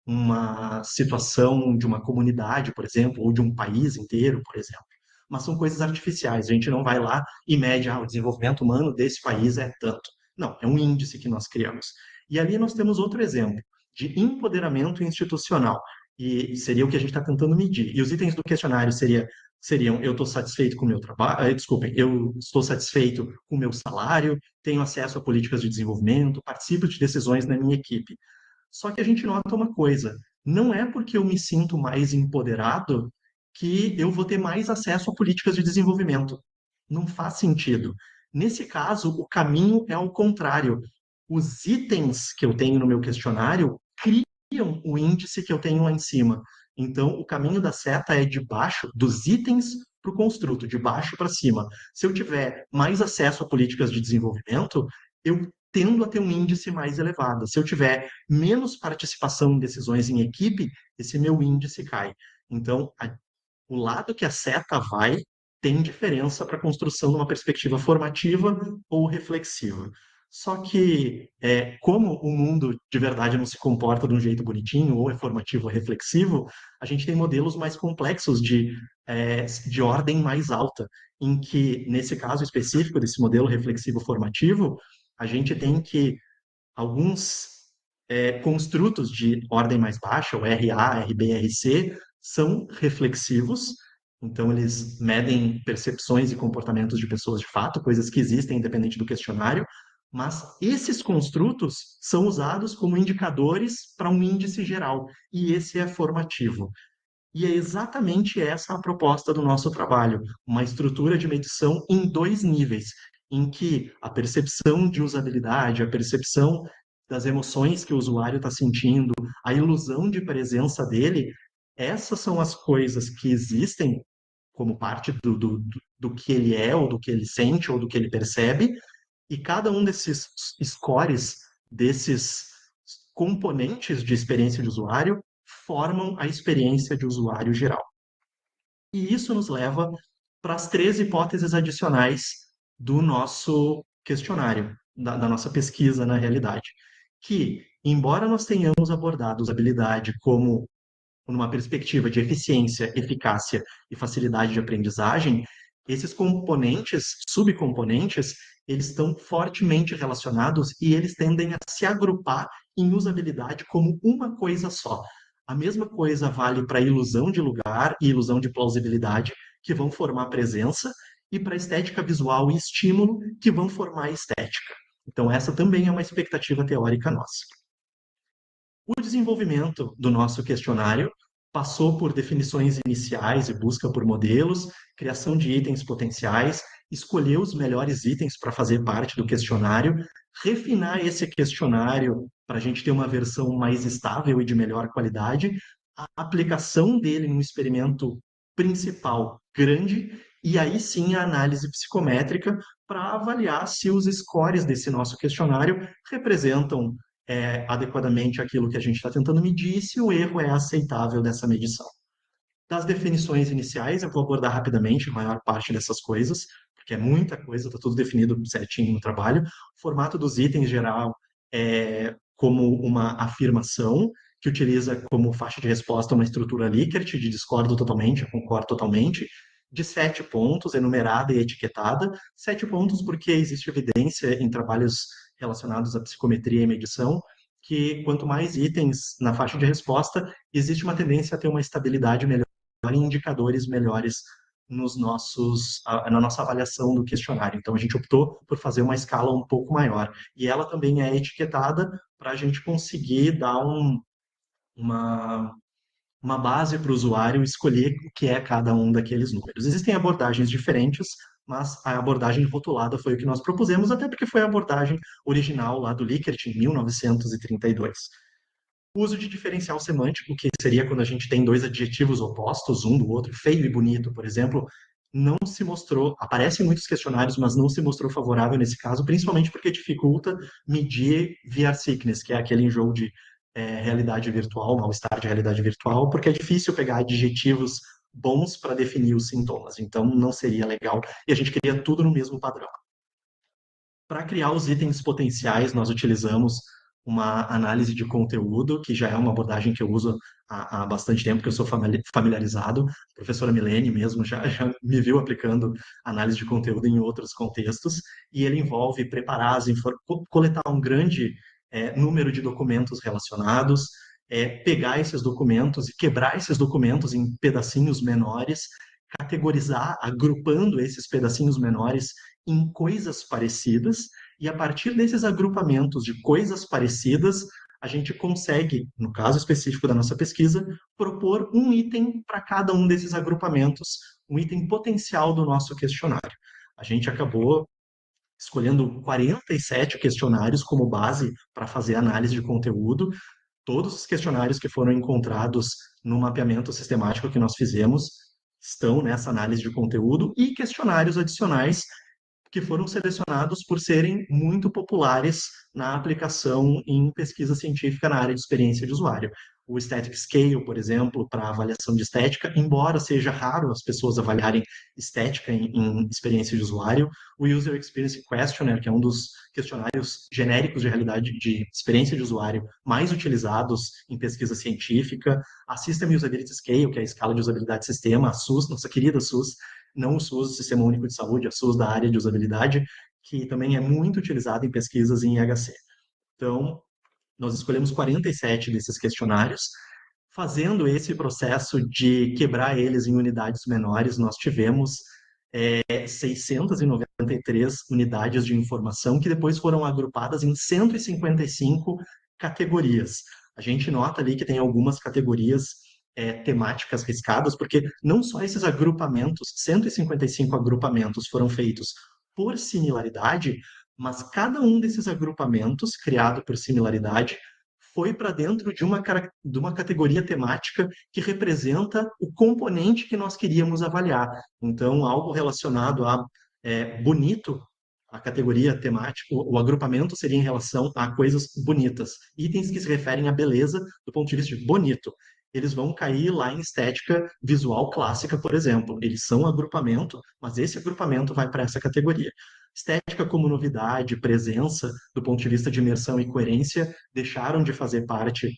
uma situação de uma comunidade, por exemplo, ou de um país inteiro, por exemplo. Mas são coisas artificiais. A gente não vai lá e mede, o desenvolvimento humano desse país é tanto. Não, é um índice que nós criamos. E ali nós temos outro exemplo de empoderamento institucional, e seria o que a gente está tentando medir. E os itens do questionário seriam: eu estou satisfeito com o meu trabalho, desculpem, eu estou satisfeito com o meu salário, tenho acesso a políticas de desenvolvimento, participo de decisões na minha equipe. Só que a gente nota uma coisa: não é porque eu me sinto mais empoderado que eu vou ter mais acesso a políticas de desenvolvimento. Não faz sentido. Nesse caso, o caminho é ao contrário. Os itens que eu tenho no meu questionário criam o índice que eu tenho lá em cima. Então, o caminho da seta é de baixo, dos itens para o construto, de baixo para cima. Se eu tiver mais acesso a políticas de desenvolvimento, eu tendo a ter um índice mais elevado. Se eu tiver menos participação em decisões em equipe, esse meu índice cai. Então, o lado que a seta vai tem diferença para a construção de uma perspectiva formativa ou reflexiva. Só que, como o mundo de verdade não se comporta de um jeito bonitinho, ou é formativo ou reflexivo, a gente tem modelos mais complexos de ordem mais alta, em que, nesse caso específico desse modelo reflexivo formativo, a gente tem que alguns construtos de ordem mais baixa, o RA, RB, RC, são reflexivos, então eles medem percepções e comportamentos de pessoas de fato, coisas que existem independente do questionário, Mas esses construtos são usados como indicadores para um índice geral, e esse é formativo. E é exatamente essa a proposta do nosso trabalho, uma estrutura de medição em dois níveis, em que a percepção de usabilidade, a percepção das emoções que o usuário está sentindo, a ilusão de presença dele, essas são as coisas que existem como parte do que ele é, ou do que ele sente, ou do que ele percebe, e cada um desses scores, desses componentes de experiência de usuário, formam a experiência de usuário geral. E isso nos leva para as três hipóteses adicionais do nosso questionário, da nossa pesquisa na realidade. Que, embora nós tenhamos abordado usabilidade como numa perspectiva de eficiência, eficácia e facilidade de aprendizagem, esses componentes, subcomponentes, eles estão fortemente relacionados e eles tendem a se agrupar em usabilidade como uma coisa só. A mesma coisa vale para a ilusão de lugar e ilusão de plausibilidade, que vão formar presença, e para a estética visual e estímulo, que vão formar estética. Então, essa também é uma expectativa teórica nossa. O desenvolvimento do nosso questionário passou por definições iniciais e busca por modelos, criação de itens potenciais, escolher os melhores itens para fazer parte do questionário, refinar esse questionário para a gente ter uma versão mais estável e de melhor qualidade, a aplicação dele no experimento principal grande, e aí sim a análise psicométrica para avaliar se os scores desse nosso questionário representam adequadamente aquilo que a gente está tentando medir e se o erro é aceitável dessa medição. Das definições iniciais, eu vou abordar rapidamente a maior parte dessas coisas, porque é muita coisa, está tudo definido certinho no trabalho. O formato dos itens geral é como uma afirmação, que utiliza como faixa de resposta uma estrutura Likert, de discordo totalmente, concordo totalmente, de 7 pontos, enumerada e etiquetada. 7 pontos porque existe evidência em trabalhos relacionados à psicometria e medição, que quanto mais itens na faixa de resposta, existe uma tendência a ter uma estabilidade melhor e indicadores melhores na nossa avaliação do questionário. Então, a gente optou por fazer uma escala um pouco maior. E ela também é etiquetada para a gente conseguir dar uma, uma base para o usuário escolher o que é cada um daqueles números. Existem abordagens diferentes, mas a abordagem rotulada foi o que nós propusemos, até porque foi a abordagem original lá do Likert, em 1932. O uso de diferencial semântico, que seria quando a gente tem dois adjetivos opostos, um do outro, feio e bonito, por exemplo, não se mostrou, aparece em muitos questionários, mas não se mostrou favorável nesse caso, principalmente porque dificulta medir VR sickness, que é aquele enjoo de realidade virtual, mal-estar de realidade virtual, porque é difícil pegar adjetivos bons para definir os sintomas, então não seria legal, e a gente queria tudo no mesmo padrão. Para criar os itens potenciais, nós utilizamos uma análise de conteúdo, que já é uma abordagem que eu uso há bastante tempo, que eu sou familiarizado. A professora Milene mesmo já me viu aplicando análise de conteúdo em outros contextos, e ele envolve preparar coletar um grande número de documentos relacionados, pegar esses documentos e quebrar esses documentos em pedacinhos menores, categorizar, agrupando esses pedacinhos menores em coisas parecidas, e a partir desses agrupamentos de coisas parecidas, a gente consegue, no caso específico da nossa pesquisa, propor um item para cada um desses agrupamentos, um item potencial do nosso questionário. A gente acabou escolhendo 47 questionários como base para fazer análise de conteúdo. Todos os questionários que foram encontrados no mapeamento sistemático que nós fizemos estão nessa análise de conteúdo, e questionários adicionais que foram selecionados por serem muito populares na aplicação em pesquisa científica na área de experiência de usuário. O Static Scale, por exemplo, para avaliação de estética, embora seja raro as pessoas avaliarem estética em experiência de usuário. O User Experience Questionnaire, que é um dos questionários genéricos de realidade de experiência de usuário mais utilizados em pesquisa científica. A System Usability Scale, que é a escala de usabilidade de sistema, a SUS, nossa querida SUS, não o SUS, Sistema Único de Saúde, a SUS da área de usabilidade, que também é muito utilizado em pesquisas em IHC. Então, nós escolhemos 47 desses questionários. Fazendo esse processo de quebrar eles em unidades menores, nós tivemos 690 153 unidades de informação que depois foram agrupadas em 155 categorias. A gente nota ali que tem algumas categorias temáticas riscadas, porque não só esses agrupamentos, 155 agrupamentos foram feitos por similaridade, mas cada um desses agrupamentos, criado por similaridade, foi para dentro de uma categoria temática que representa o componente que nós queríamos avaliar. Então, algo relacionado a bonito, a categoria temática, o agrupamento seria em relação a coisas bonitas, itens que se referem à beleza do ponto de vista de bonito. Eles vão cair lá em estética visual clássica, por exemplo. Eles são agrupamento, mas esse agrupamento vai para essa categoria. Estética como novidade, presença, do ponto de vista de imersão e coerência, deixaram de fazer parte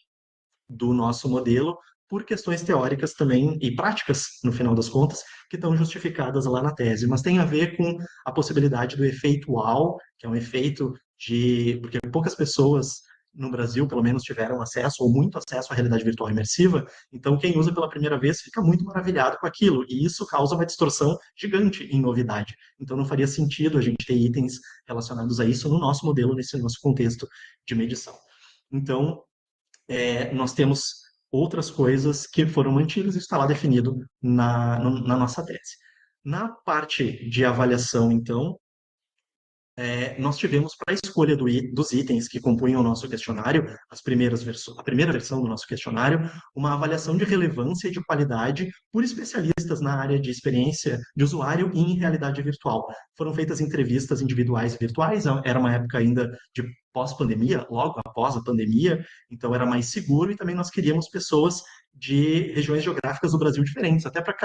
do nosso modelo por questões teóricas também e práticas, no final das contas, que estão justificadas lá na tese, mas tem a ver com a possibilidade do efeito wow, que é um efeito de... porque poucas pessoas no Brasil, pelo menos, tiveram acesso ou muito acesso à realidade virtual imersiva, então quem usa pela primeira vez fica muito maravilhado com aquilo, e isso causa uma distorção gigante em novidade. Então não faria sentido a gente ter itens relacionados a isso no nosso modelo, nesse nosso contexto de medição. Então, nós temos outras coisas que foram mantidas, isso está lá definido na nossa tese. Na parte de avaliação, então, nós tivemos para a escolha dos itens que compunham o nosso questionário, a primeira versão do nosso questionário, uma avaliação de relevância e de qualidade por especialistas na área de experiência de usuário e em realidade virtual. Foram feitas entrevistas individuais e virtuais, era uma época ainda de pós-pandemia, logo após a pandemia, então era mais seguro e também nós queríamos pessoas de regiões geográficas do Brasil diferentes, até para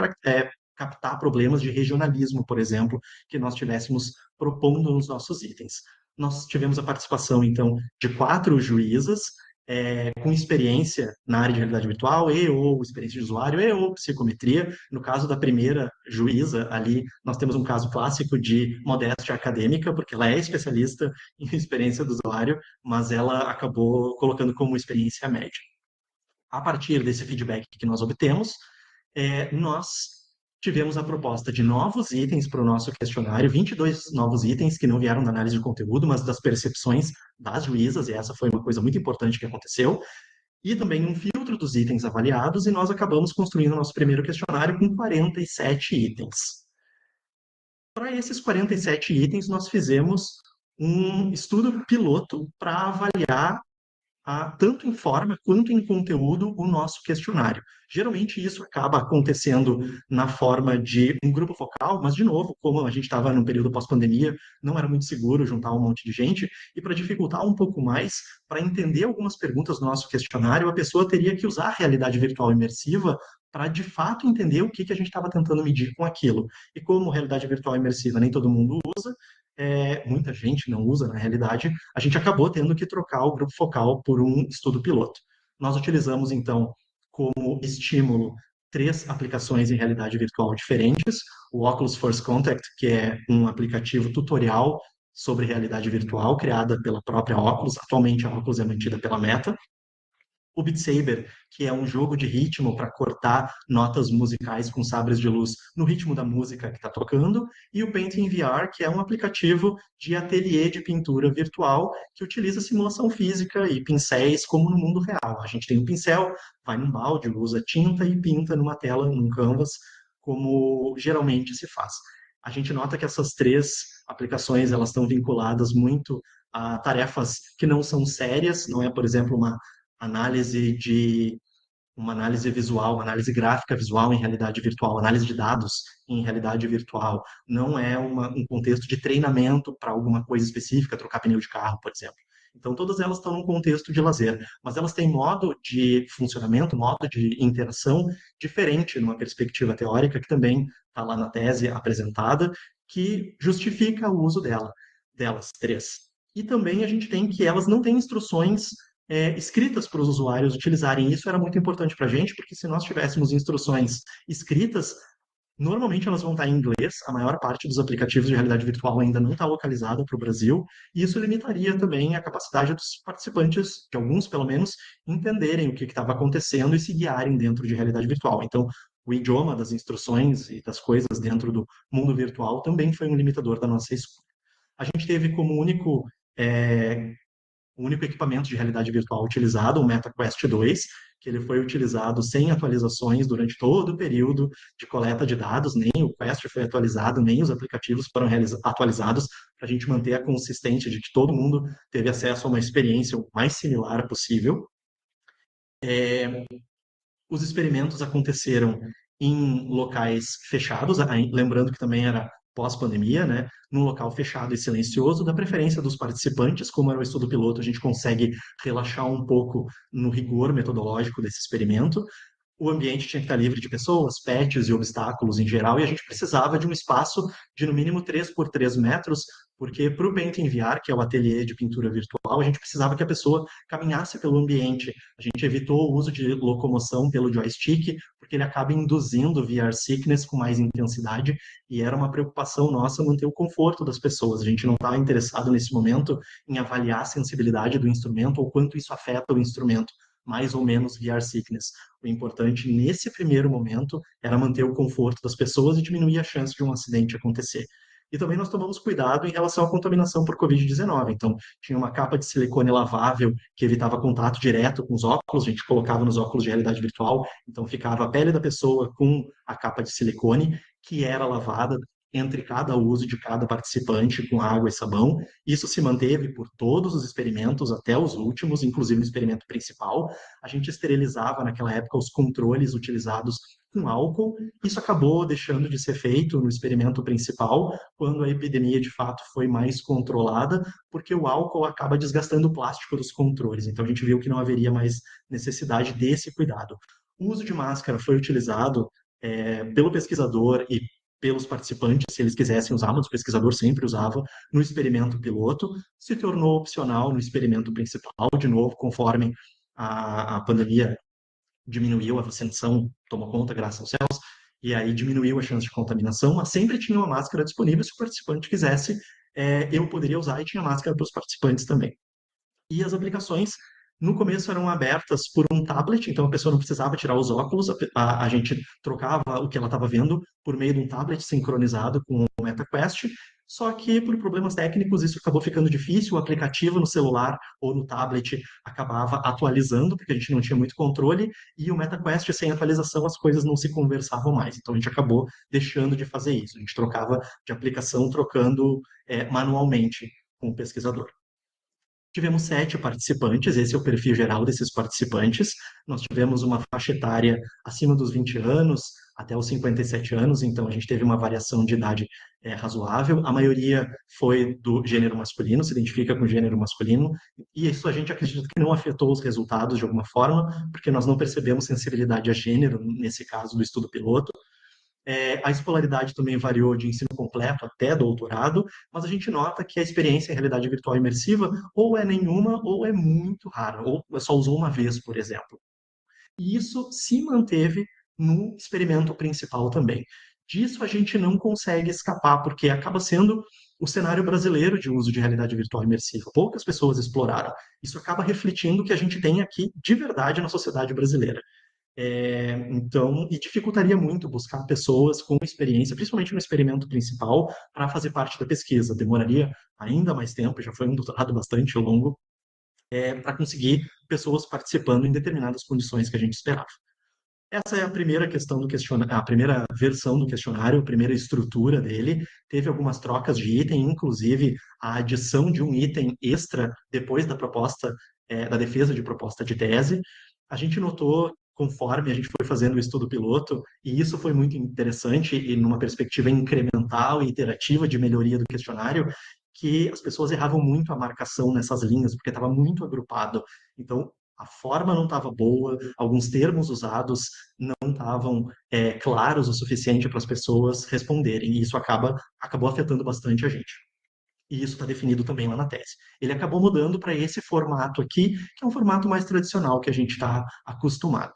captar problemas de regionalismo, por exemplo, que nós tivéssemos propondo nos nossos itens. Nós tivemos a participação, então, de 4 juízas com experiência na área de realidade virtual e ou experiência de usuário e ou psicometria. No caso da primeira juíza, ali nós temos um caso clássico de modéstia acadêmica, porque ela é especialista em experiência do usuário, mas ela acabou colocando como experiência média. A partir desse feedback que nós obtemos, nós tivemos a proposta de novos itens para o nosso questionário, 22 novos itens que não vieram da análise de conteúdo, mas das percepções das juízas, e essa foi uma coisa muito importante que aconteceu, e também um filtro dos itens avaliados, e nós acabamos construindo o nosso primeiro questionário com 47 itens. Para esses 47 itens, nós fizemos um estudo piloto para avaliar tanto em forma quanto em conteúdo, o nosso questionário. Geralmente isso acaba acontecendo na forma de um grupo focal, mas, de novo, como a gente estava no período pós-pandemia, não era muito seguro juntar um monte de gente, e para dificultar um pouco mais, para entender algumas perguntas do nosso questionário, a pessoa teria que usar a realidade virtual imersiva para, de fato, entender o que a gente estava tentando medir com aquilo. E como realidade virtual imersiva nem todo mundo usa, muita gente não usa na realidade, a gente acabou tendo que trocar o grupo focal por um estudo piloto. Nós utilizamos, então, como estímulo 3 aplicações em realidade virtual diferentes, o Oculus First Contact, que é um aplicativo tutorial sobre realidade virtual, criada pela própria Oculus, atualmente a Oculus é mantida pela Meta, o Beat Saber, que é um jogo de ritmo para cortar notas musicais com sabres de luz no ritmo da música que está tocando, e o Painting VR, que é um aplicativo de ateliê de pintura virtual que utiliza simulação física e pincéis como no mundo real. A gente tem um pincel, vai num balde, usa tinta e pinta numa tela, num canvas, como geralmente se faz. A gente nota que essas 3 aplicações elas estão vinculadas muito a tarefas que não são sérias, não é, por exemplo, uma análise visual, uma análise gráfica visual em realidade virtual, análise de dados em realidade virtual, não é um contexto de treinamento para alguma coisa específica, trocar pneu de carro, por exemplo. Então, todas elas estão num contexto de lazer, mas elas têm modo de funcionamento, modo de interação diferente numa perspectiva teórica, que também está lá na tese apresentada, que justifica o uso delas, 3. E também a gente tem que elas não têm instruções escritas para os usuários utilizarem. Isso era muito importante para a gente, porque se nós tivéssemos instruções escritas, normalmente elas vão estar em inglês, a maior parte dos aplicativos de realidade virtual ainda não está localizada para o Brasil, e isso limitaria também a capacidade dos participantes, de alguns pelo menos, entenderem o que estava acontecendo e se guiarem dentro de realidade virtual. Então, o idioma das instruções e das coisas dentro do mundo virtual também foi um limitador da nossa escolha. A gente teve como o único equipamento de realidade virtual utilizado, o MetaQuest 2, que ele foi utilizado sem atualizações durante todo o período de coleta de dados, nem o Quest foi atualizado, nem os aplicativos foram atualizados, para a gente manter a consistência de que todo mundo teve acesso a uma experiência o mais similar possível. Os experimentos aconteceram em locais fechados, lembrando que também era pós-pandemia, né? Num local fechado e silencioso, da preferência dos participantes, como era o estudo piloto, a gente consegue relaxar um pouco no rigor metodológico desse experimento. O ambiente tinha que estar livre de pessoas, pets e obstáculos em geral, e a gente precisava de um espaço de no mínimo 3 por 3 metros, porque para o Paint VR, que é o ateliê de pintura virtual, a gente precisava que a pessoa caminhasse pelo ambiente. A gente evitou o uso de locomoção pelo joystick, porque ele acaba induzindo VR sickness com mais intensidade, e era uma preocupação nossa manter o conforto das pessoas. A gente não estava interessado nesse momento em avaliar a sensibilidade do instrumento ou quanto isso afeta o instrumento, mais ou menos VR sickness. O importante nesse primeiro momento era manter o conforto das pessoas e diminuir a chance de um acidente acontecer. E também nós tomamos cuidado em relação à contaminação por Covid-19. Então, tinha uma capa de silicone lavável que evitava contato direto com os óculos, a gente colocava nos óculos de realidade virtual, então ficava a pele da pessoa com a capa de silicone, que era lavada entre cada uso de cada participante com água e sabão. Isso se manteve por todos os experimentos, até os últimos, inclusive no experimento principal. A gente esterilizava naquela época os controles utilizados com álcool. Isso acabou deixando de ser feito no experimento principal, quando a epidemia de fato foi mais controlada, porque o álcool acaba desgastando o plástico dos controles. Então a gente viu que não haveria mais necessidade desse cuidado. O uso de máscara foi utilizado pelo pesquisador e pelos participantes, se eles quisessem usar, mas o pesquisador sempre usava no experimento piloto, se tornou opcional no experimento principal, de novo, conforme a pandemia diminuiu, a vacinação tomou conta, graças aos céus, e aí diminuiu a chance de contaminação, mas sempre tinha uma máscara disponível, se o participante quisesse, eu poderia usar e tinha máscara para os participantes também. E as aplicações, no começo, eram abertas por um tablet, então a pessoa não precisava tirar os óculos, a gente trocava o que ela estava vendo por meio de um tablet sincronizado com o MetaQuest, só que por problemas técnicos isso acabou ficando difícil, o aplicativo no celular ou no tablet acabava atualizando, porque a gente não tinha muito controle, e o MetaQuest sem atualização as coisas não se conversavam mais, então a gente acabou deixando de fazer isso, a gente trocava de aplicação, trocando manualmente com o pesquisador. Tivemos 7 participantes, esse é o perfil geral desses participantes. Nós tivemos uma faixa etária acima dos 20 anos, até os 57 anos, então a gente teve uma variação de idade razoável. A maioria foi do gênero masculino, se identifica com o gênero masculino, e isso a gente acredita que não afetou os resultados de alguma forma, porque nós não percebemos sensibilidade a gênero, nesse caso do estudo piloto. A escolaridade também variou de ensino completo até doutorado, mas a gente nota que a experiência em realidade virtual imersiva ou é nenhuma ou é muito rara, ou só usou uma vez, por exemplo. E isso se manteve no experimento principal também. Disso a gente não consegue escapar, porque acaba sendo o cenário brasileiro de uso de realidade virtual imersiva. Poucas pessoas exploraram. Isso acaba refletindo o que a gente tem aqui de verdade na sociedade brasileira. Então, e dificultaria muito buscar pessoas com experiência, principalmente no experimento principal, para fazer parte da pesquisa. Demoraria ainda mais tempo, já foi um doutorado bastante longo, para conseguir pessoas participando em determinadas condições que a gente esperava. Essa é a primeira questão do questionário, a primeira versão do questionário, a primeira estrutura dele. Teve algumas trocas de item, inclusive a adição de um item extra depois da proposta, da defesa de proposta de tese. A gente notou, conforme a gente foi fazendo o estudo piloto, e isso foi muito interessante e numa perspectiva incremental e iterativa de melhoria do questionário, que as pessoas erravam muito a marcação nessas linhas, porque estava muito agrupado. Então, a forma não estava boa, alguns termos usados não estavam claros o suficiente para as pessoas responderem, e isso acabou afetando bastante a gente. E isso está definido também lá na tese. Ele acabou mudando para esse formato aqui, que é um formato mais tradicional que a gente está acostumado.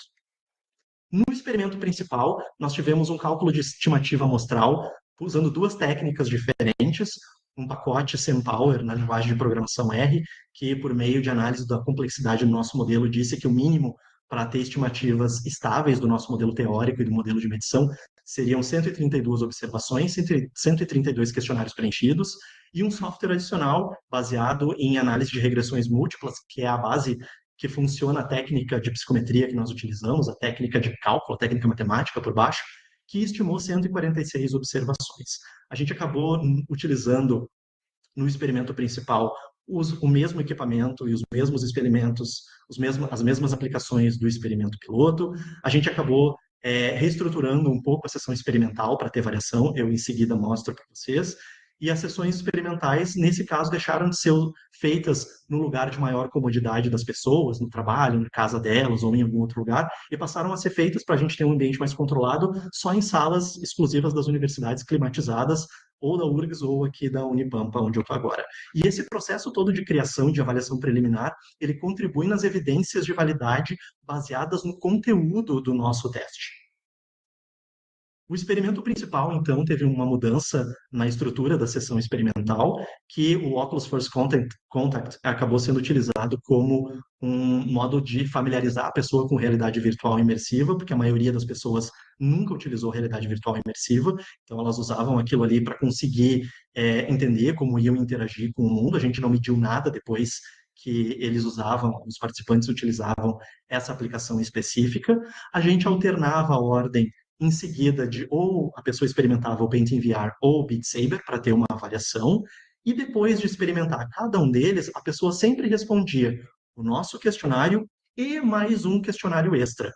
No experimento principal, nós tivemos um cálculo de estimativa amostral usando duas técnicas diferentes, um pacote SemPower na linguagem de programação R, que por meio de análise da complexidade do nosso modelo disse que o mínimo para ter estimativas estáveis do nosso modelo teórico e do modelo de medição, seriam 132 observações, 132 questionários preenchidos e um software adicional baseado em análise de regressões múltiplas, que é a base que funciona a técnica de psicometria que nós utilizamos, a técnica de cálculo, a técnica matemática por baixo, que estimou 146 observações. A gente acabou utilizando no experimento principal o mesmo equipamento e os mesmos experimentos, as mesmas aplicações do experimento piloto. A gente acabou reestruturando um pouco a sessão experimental para ter variação, eu em seguida mostro para vocês. E as sessões experimentais, nesse caso, deixaram de ser feitas no lugar de maior comodidade das pessoas, no trabalho, na casa delas ou em algum outro lugar, e passaram a ser feitas para a gente ter um ambiente mais controlado, só em salas exclusivas das universidades climatizadas, ou da URGS ou aqui da Unipampa, onde eu estou agora. E esse processo todo de criação e de avaliação preliminar, ele contribui nas evidências de validade baseadas no conteúdo do nosso teste. O experimento principal, então, teve uma mudança na estrutura da sessão experimental, que o Oculus First Contact acabou sendo utilizado como um modo de familiarizar a pessoa com realidade virtual imersiva, porque a maioria das pessoas nunca utilizou realidade virtual imersiva, então elas usavam aquilo ali para conseguir entender como iam interagir com o mundo. A gente não mediu nada depois que eles usavam, os participantes utilizavam essa aplicação específica. A gente alternava a ordem em seguida de ou a pessoa experimentava o Paint in VR ou o Beat Saber para ter uma avaliação, e depois de experimentar cada um deles, a pessoa sempre respondia o nosso questionário e mais um questionário extra.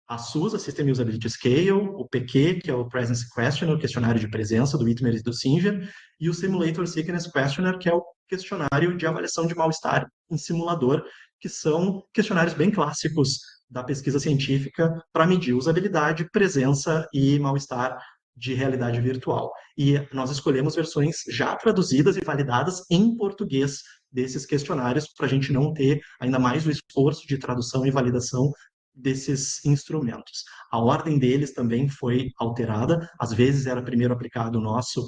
A SUS, a System Usability Scale, o PQ, que é o Presence Questionnaire, o questionário de presença do Whitmer e do Singer, e o Simulator Sickness Questionnaire, que é o questionário de avaliação de mal-estar em simulador, que são questionários bem clássicos da pesquisa científica para medir usabilidade, presença e mal-estar de realidade virtual. E nós escolhemos versões já traduzidas e validadas em português desses questionários, para a gente não ter ainda mais o esforço de tradução e validação desses instrumentos. A ordem deles também foi alterada, às vezes era primeiro aplicado o nosso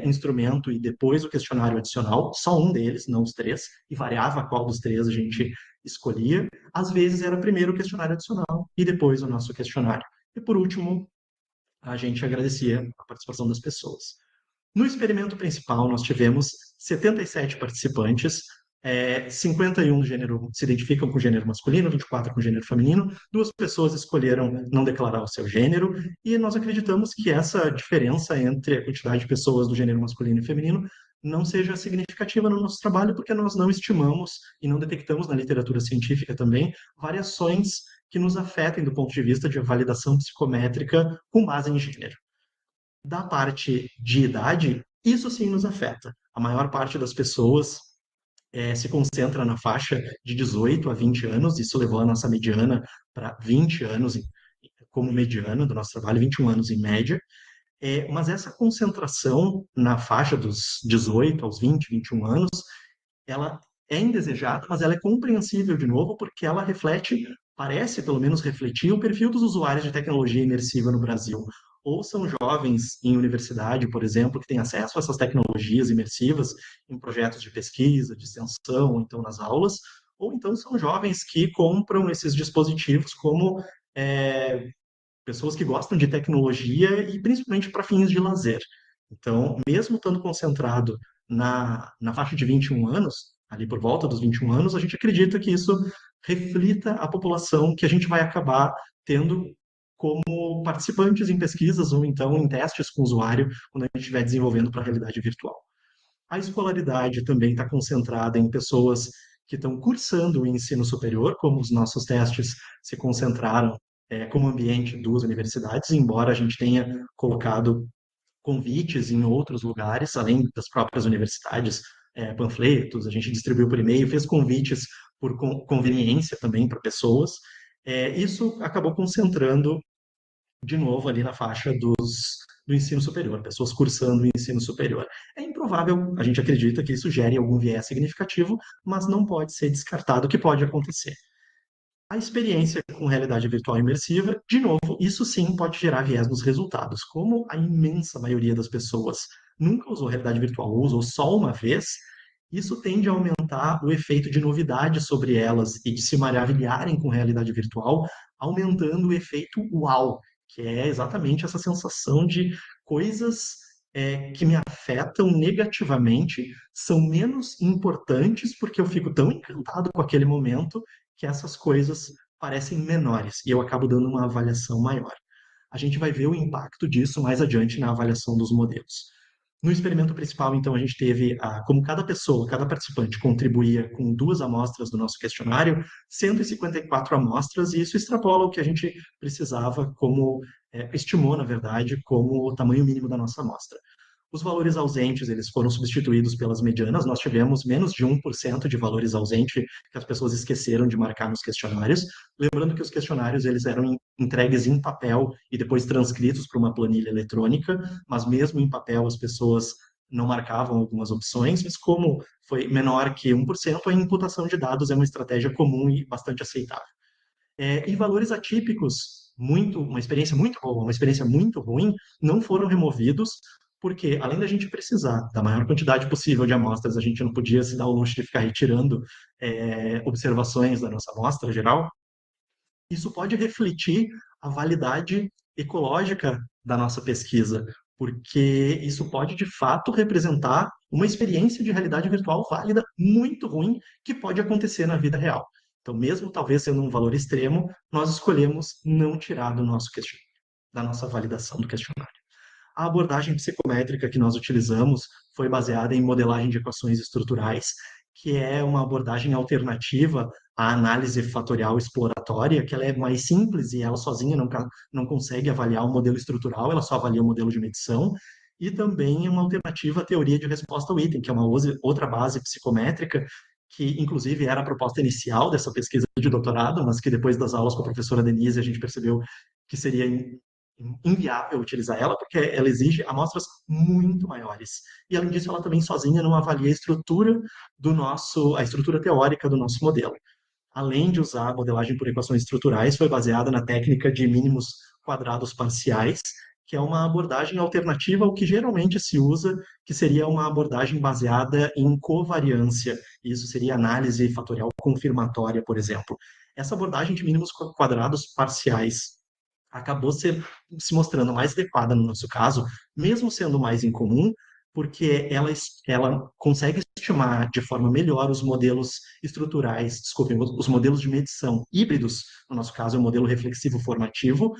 instrumento e depois o questionário adicional, só um deles, não os três, e variava qual dos três a gente escolhia. Às vezes era primeiro o questionário adicional e depois o nosso questionário. E por último, a gente agradecia a participação das pessoas. No experimento principal, nós tivemos 77 participantes, 51 do gênero, se identificam com o gênero masculino, 24 com o gênero feminino, 2 pessoas escolheram não declarar o seu gênero, e nós acreditamos que essa diferença entre a quantidade de pessoas do gênero masculino e feminino não seja significativa no nosso trabalho, porque nós não estimamos e não detectamos na literatura científica também variações que nos afetem do ponto de vista de validação psicométrica com base em gênero. Da parte de idade, isso sim nos afeta. A maior parte das pessoas se concentra na faixa de 18 a 20 anos, isso levou a nossa mediana para 20 anos como mediana do nosso trabalho, 21 anos em média. Mas essa concentração na faixa dos 18 aos 20, 21 anos, ela é indesejada, mas ela é compreensível de novo, porque ela reflete, parece pelo menos refletir, o perfil dos usuários de tecnologia imersiva no Brasil. Ou são jovens em universidade, por exemplo, que têm acesso a essas tecnologias imersivas em projetos de pesquisa, de extensão, ou então nas aulas, ou então são jovens que compram esses dispositivos como pessoas que gostam de tecnologia e principalmente para fins de lazer. Então, mesmo estando concentrado na faixa de 21 anos, ali por volta dos 21 anos, a gente acredita que isso reflita a população que a gente vai acabar tendo como participantes em pesquisas ou então em testes com o usuário quando a gente estiver desenvolvendo para a realidade virtual. A escolaridade também está concentrada em pessoas que estão cursando o ensino superior, como os nossos testes se concentraram como ambiente duas universidades, embora a gente tenha colocado convites em outros lugares, além das próprias universidades, panfletos, a gente distribuiu por e-mail, fez convites por conveniência também para pessoas. Isso acabou concentrando de novo ali na faixa do ensino superior, pessoas cursando o ensino superior. É improvável, a gente acredita que isso gere algum viés significativo, mas não pode ser descartado que pode acontecer. A experiência com realidade virtual imersiva, de novo, isso sim pode gerar viés nos resultados. Como a imensa maioria das pessoas nunca usou realidade virtual, ou usou só uma vez, Isso tende a aumentar o efeito de novidade sobre elas e de se maravilharem com realidade virtual, aumentando o efeito uau, que é exatamente essa sensação de coisas que me afetam negativamente são menos importantes porque eu fico tão encantado com aquele momento que essas coisas parecem menores e eu acabo dando uma avaliação maior. A gente vai ver o impacto disso mais adiante na avaliação dos modelos. No experimento principal, então, a gente teve, como cada pessoa, cada participante contribuía com 2 amostras do nosso questionário, 154 amostras, e isso extrapola o que a gente precisava, estimou, na verdade, como o tamanho mínimo da nossa amostra. Os valores ausentes, eles foram substituídos pelas medianas. Nós tivemos menos de 1% de valores ausentes que as pessoas esqueceram de marcar nos questionários. Lembrando que os questionários, eles eram entregues em papel e depois transcritos para uma planilha eletrônica, mas mesmo em papel as pessoas não marcavam algumas opções, mas como foi menor que 1%, a imputação de dados é uma estratégia comum e bastante aceitável. E valores atípicos, uma experiência muito boa, uma experiência muito ruim, não foram removidos, porque além da gente precisar da maior quantidade possível de amostras, a gente não podia se dar o luxo de ficar retirando observações da nossa amostra geral. Isso pode refletir a validade ecológica da nossa pesquisa, porque isso pode de fato representar uma experiência de realidade virtual válida muito ruim que pode acontecer na vida real. Então, mesmo talvez sendo um valor extremo, nós escolhemos não tirar do nosso questionário, da nossa validação do questionário. A abordagem psicométrica que nós utilizamos foi baseada em modelagem de equações estruturais, que é uma abordagem alternativa à análise fatorial exploratória, que ela é mais simples e ela sozinha não consegue avaliar o modelo estrutural, ela só avalia o modelo de medição, e também é uma alternativa à teoria de resposta ao item, que é uma outra base psicométrica, que inclusive era a proposta inicial dessa pesquisa de doutorado, mas que depois das aulas com a professora Denise a gente percebeu que seria inviável utilizar ela, porque ela exige amostras muito maiores. E, além disso, ela também sozinha não avalia a estrutura teórica do nosso modelo. Além de usar a modelagem por equações estruturais, foi baseada na técnica de mínimos quadrados parciais, que é uma abordagem alternativa ao que geralmente se usa, que seria uma abordagem baseada em covariância. Isso seria análise fatorial confirmatória, por exemplo. Essa abordagem de mínimos quadrados parciais acabou se mostrando mais adequada no nosso caso, mesmo sendo mais incomum, porque ela consegue estimar de forma melhor os modelos estruturais, desculpem, os modelos de medição híbridos, no nosso caso é o modelo reflexivo formativo,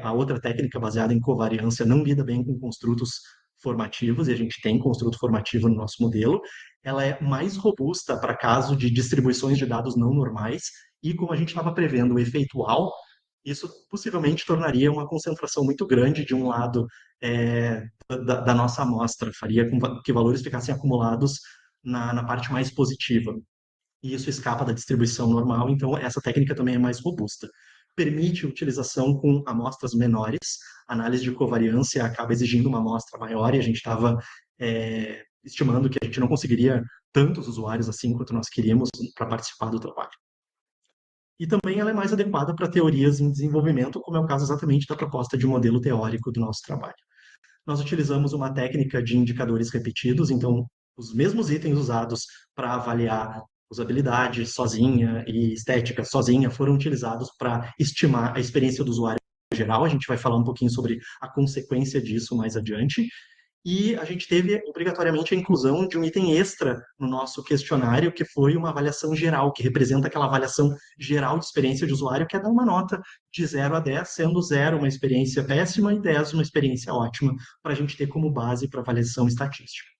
a outra técnica baseada em covariância não lida bem com construtos formativos, e a gente tem construto formativo no nosso modelo, ela é mais robusta para caso de distribuições de dados não normais, e como a gente estava prevendo o efeito Hall, isso possivelmente tornaria uma concentração muito grande de um lado da nossa amostra, faria com que valores ficassem acumulados na parte mais positiva. E isso escapa da distribuição normal, então essa técnica também é mais robusta. Permite utilização com amostras menores, a análise de covariância acaba exigindo uma amostra maior, e a gente estava estimando que a gente não conseguiria tantos usuários assim quanto nós queríamos para participar do trabalho. E também ela é mais adequada para teorias em desenvolvimento, como é o caso exatamente da proposta de modelo teórico do nosso trabalho. Nós utilizamos uma técnica de indicadores repetidos, então os mesmos itens usados para avaliar usabilidade sozinha e estética sozinha foram utilizados para estimar a experiência do usuário geral. A gente vai falar um pouquinho sobre a consequência disso mais adiante. E a gente teve obrigatoriamente a inclusão de um item extra no nosso questionário, que foi uma avaliação geral, que representa aquela avaliação geral de experiência de usuário, que é dar uma nota de 0 a 10, sendo 0 uma experiência péssima e 10 uma experiência ótima, para a gente ter como base para avaliação estatística.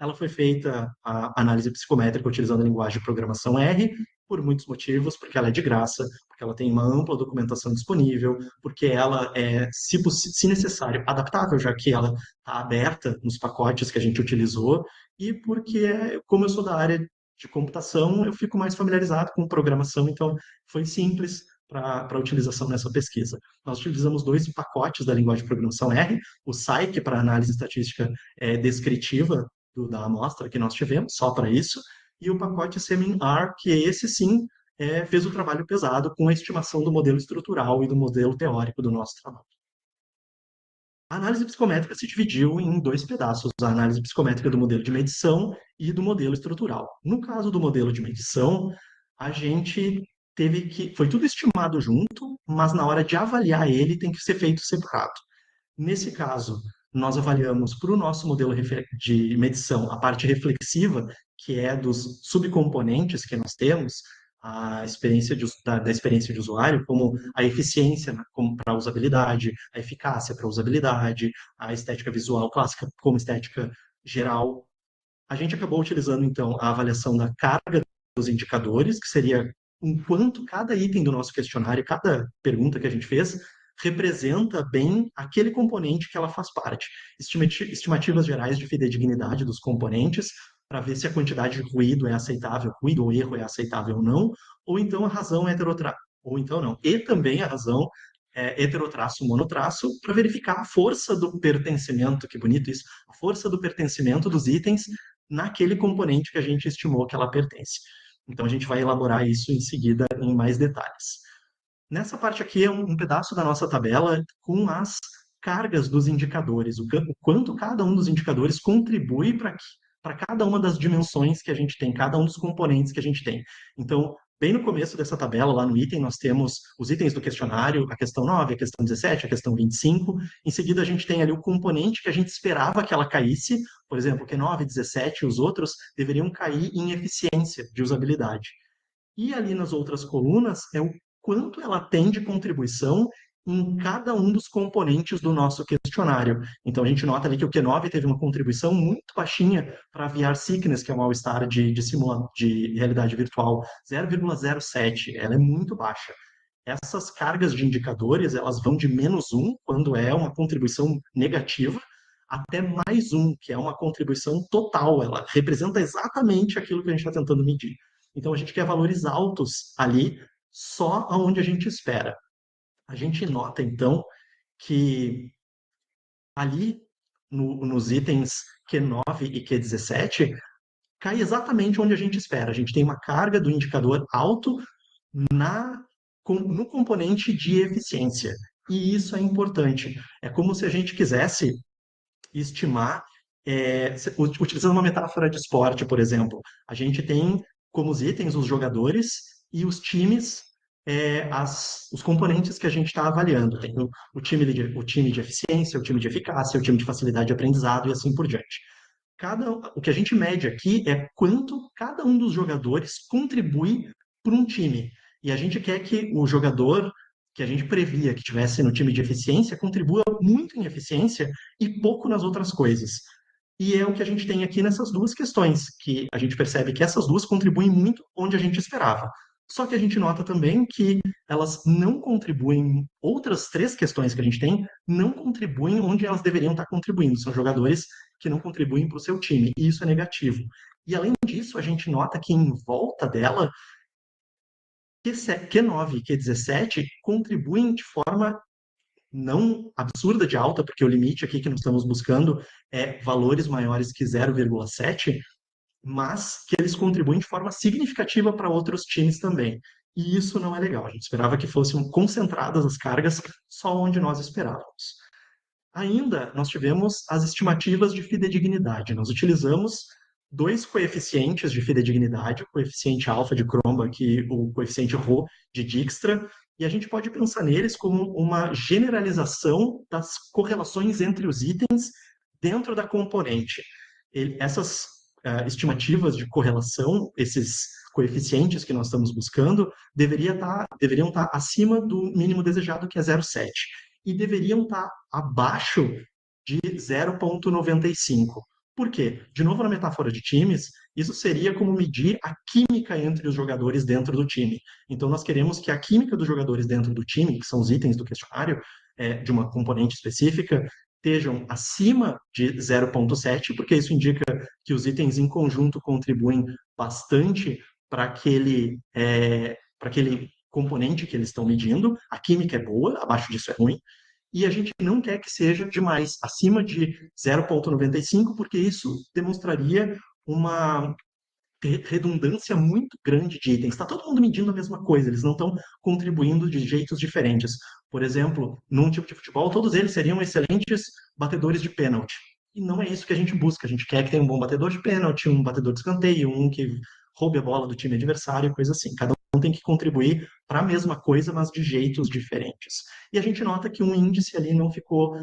Ela foi feita, a análise psicométrica, utilizando a linguagem de programação R, por muitos motivos, porque ela é de graça, porque ela tem uma ampla documentação disponível, porque ela é, se necessário, adaptável, já que ela está aberta nos pacotes que a gente utilizou, e porque, como eu sou da área de computação, eu fico mais familiarizado com programação, então foi simples para a utilização nessa pesquisa. Nós utilizamos 2 pacotes da linguagem de programação R, o Scikit para análise estatística descritiva da amostra que nós tivemos, só para isso, e o pacote Semin-R, que esse sim fez o trabalho pesado com a estimação do modelo estrutural e do modelo teórico do nosso trabalho. A análise psicométrica se dividiu em dois pedaços, a análise psicométrica do modelo de medição e do modelo estrutural. No caso do modelo de medição, a gente teve que. Foi tudo estimado junto, mas na hora de avaliar ele tem que ser feito separado. Nesse caso, nós avaliamos para o nosso modelo de medição a parte reflexiva, que é dos subcomponentes que nós temos, a experiência da experiência de usuário, como a eficiência para a usabilidade, a eficácia para a usabilidade, a estética visual clássica como estética geral. A gente acabou utilizando, então, a avaliação da carga dos indicadores, que seria o quanto cada item do nosso questionário, cada pergunta que a gente fez, representa bem aquele componente que ela faz parte. Estimativas gerais de fidedignidade dos componentes, para ver se a quantidade de ruído é aceitável, ruído ou erro é aceitável ou não, ou então a razão heterotraço, ou então não, e também a razão heterotraço monotraço, para verificar a força do pertencimento, que bonito isso, a força do pertencimento dos itens naquele componente que a gente estimou que ela pertence. Então, a gente vai elaborar isso em seguida em mais detalhes. Nessa parte aqui é um pedaço da nossa tabela com as cargas dos indicadores, o quanto cada um dos indicadores contribui para cada uma das dimensões que a gente tem, cada um dos componentes que a gente tem. Então, bem no começo dessa tabela, lá no item, nós temos os itens do questionário, a questão 9, a questão 17, a questão 25. Em seguida, a gente tem ali o componente que a gente esperava que ela caísse, por exemplo, Q9, 17 e os outros deveriam cair em eficiência de usabilidade. E ali nas outras colunas é o quanto ela tem de contribuição em cada um dos componentes do nosso questionário. Então a gente nota ali que o Q9 teve uma contribuição muito baixinha para a VR Sickness, que é um mal-estar de realidade virtual, 0,07. Ela é muito baixa. Essas cargas de indicadores, elas vão de -1, quando é uma contribuição negativa, até +1, que é uma contribuição total. Ela representa exatamente aquilo que a gente está tentando medir. Então, a gente quer valores altos ali, só aonde a gente espera. A gente nota, então, que ali nos itens Q9 e Q17, cai exatamente onde a gente espera. A gente tem uma carga do indicador alto no componente de eficiência. E isso é importante. É como se a gente quisesse estimar, utilizando uma metáfora de esporte, por exemplo, a gente tem como os itens os jogadores e os times, os componentes que a gente está avaliando. Tem o time de eficiência, o time de eficácia, o time de facilidade de aprendizado e assim por diante. O que a gente mede aqui é quanto cada um dos jogadores contribui para um time. E a gente quer que o jogador que a gente previa que tivesse no time de eficiência contribua muito em eficiência e pouco nas outras coisas. E é o que a gente tem aqui nessas duas questões, que a gente percebe que essas duas contribuem muito onde a gente esperava. Só que a gente nota também que elas não contribuem, outras três questões que a gente tem, não contribuem onde elas deveriam estar contribuindo. São jogadores que não contribuem para o seu time, e isso é negativo. E além disso, a gente nota que em volta dela, Q9 e Q17 contribuem de forma não absurda de alta, porque o limite aqui que nós estamos buscando é valores maiores que 0,7, mas que eles contribuem de forma significativa para outros times também. E isso não é legal. A gente esperava que fossem concentradas as cargas só onde nós esperávamos. Ainda nós tivemos as estimativas de fidedignidade. Nós utilizamos dois coeficientes de fidedignidade, o coeficiente alfa de Cronbach e o coeficiente Rho de Dijkstra, e a gente pode pensar neles como uma generalização das correlações entre os itens dentro da componente. Essas estimativas de correlação, esses coeficientes que nós estamos buscando, deveriam estar acima do mínimo desejado, que é 0,7, e deveriam estar abaixo de 0,95. Por quê? De novo, na metáfora de times, isso seria como medir a química entre os jogadores dentro do time. Então, nós queremos que a química dos jogadores dentro do time, que são os itens do questionário, de uma componente específica, estejam acima de 0,7, porque isso indica que os itens em conjunto contribuem bastante para aquele componente que eles estão medindo. A química é boa, abaixo disso é ruim. E a gente não quer que seja demais, acima de 0,95, porque isso demonstraria uma redundância muito grande de itens. Está todo mundo medindo a mesma coisa, eles não estão contribuindo de jeitos diferentes. Por exemplo, num tipo de futebol, todos eles seriam excelentes batedores de pênalti. E não é isso que a gente busca. A gente quer que tenha um bom batedor de pênalti, um batedor de escanteio, um que roube a bola do time adversário, coisa assim. Cada um tem que contribuir para a mesma coisa, mas de jeitos diferentes. E a gente nota que um índice ali não ficou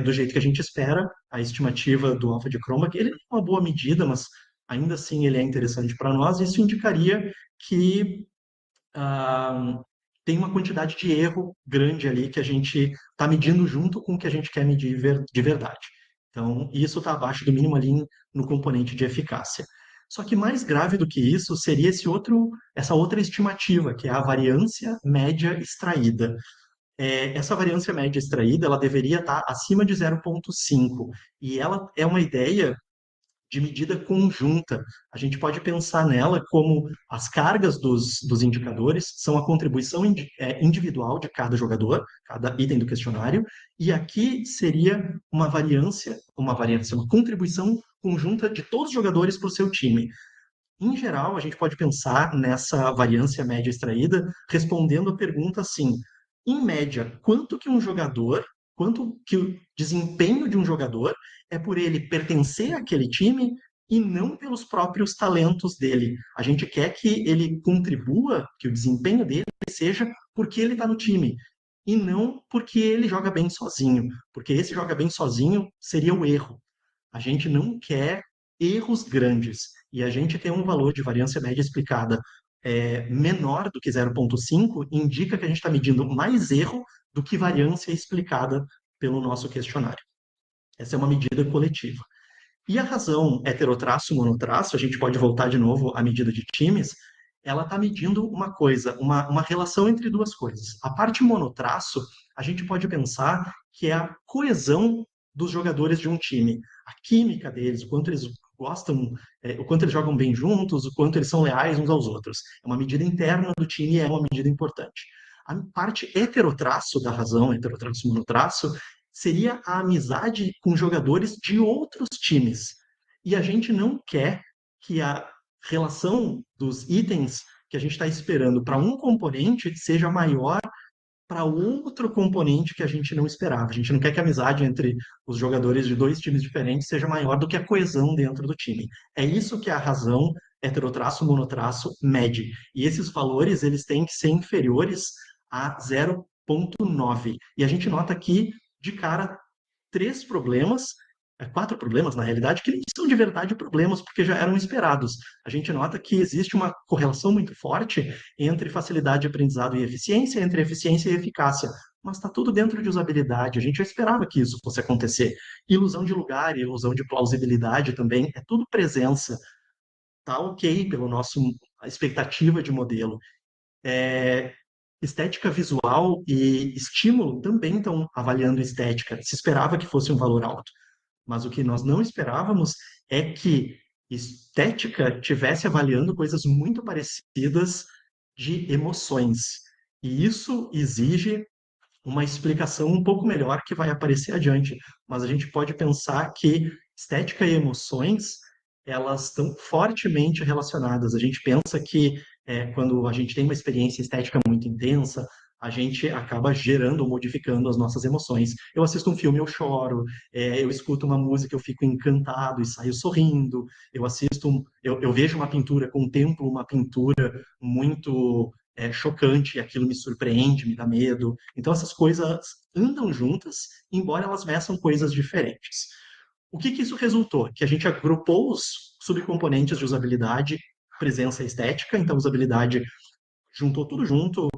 do jeito que a gente espera. A estimativa do alfa de Chroma, ele não é uma boa medida, mas ainda assim ele é interessante para nós. Isso indicaria que ah, tem uma quantidade de erro grande ali que a gente está medindo junto com o que a gente quer medir de verdade. Então, isso está abaixo do mínimo ali no componente de eficácia. Só que mais grave do que isso seria essa outra estimativa, que é a variância média extraída. Essa variância média extraída, ela deveria estar acima de 0,5, e ela é uma ideia de medida conjunta. A gente pode pensar nela como as cargas dos indicadores são a contribuição individual de cada jogador, cada item do questionário, e aqui seria uma contribuição conjunta de todos os jogadores para o seu time. Em geral, a gente pode pensar nessa variância média extraída respondendo a pergunta assim: em média, quanto que o desempenho de um jogador é por ele pertencer àquele time e não pelos próprios talentos dele. A gente quer que ele contribua, que o desempenho dele seja porque ele está no time e não porque ele joga bem sozinho, porque esse joga bem sozinho seria o erro. A gente não quer erros grandes. E a gente tem um valor de variância média explicada menor do que 0,5, indica que a gente está medindo mais erro do que variância explicada pelo nosso questionário. Essa é uma medida coletiva. E a razão heterotraço-monotraço, a gente pode voltar de novo à medida de times, ela está medindo uma coisa, uma relação entre duas coisas. A parte monotraço, a gente pode pensar que é a coesão dos jogadores de um time, a química deles, o quanto eles gostam, o quanto eles jogam bem juntos, o quanto eles são leais uns aos outros. É uma medida interna do time e é uma medida importante. A parte heterotraço da razão, heterotraço-monotraço, seria a amizade com jogadores de outros times. E a gente não quer que a relação dos itens que a gente está esperando para um componente seja maior para outro componente que a gente não esperava. A gente não quer que a amizade entre os jogadores de dois times diferentes seja maior do que a coesão dentro do time. É isso que a razão heterotraço monotraço mede. E esses valores eles têm que ser inferiores a 0,9. E a gente nota aqui de cara três problemas, quatro problemas na realidade, que nem são de verdade problemas, porque já eram esperados. A gente nota que existe uma correlação muito forte entre facilidade de aprendizado e eficiência, entre eficiência e eficácia. Mas está tudo dentro de usabilidade, a gente já esperava que isso fosse acontecer. Ilusão de lugar e ilusão de plausibilidade também, é tudo presença. Tá ok pelo nosso expectativa de modelo. É, estética visual e estímulo também estão avaliando estética. Se esperava que fosse um valor alto, mas o que nós não esperávamos é que estética tivesse avaliando coisas muito parecidas de emoções. E isso exige uma explicação um pouco melhor que vai aparecer adiante. Mas a gente pode pensar que estética e emoções elas estão fortemente relacionadas. A gente pensa que quando a gente tem uma experiência estética muito intensa, a gente acaba gerando ou modificando as nossas emoções. Eu assisto um filme, eu choro. Eu escuto uma música, eu fico encantado e saio sorrindo. Eu vejo uma pintura, contemplo uma pintura muito chocante, e aquilo me surpreende, me dá medo. Então, essas coisas andam juntas, embora elas meçam coisas diferentes. O que que isso resultou? Que a gente agrupou os subcomponentes de usabilidade, presença estética, então usabilidade juntou tudo junto,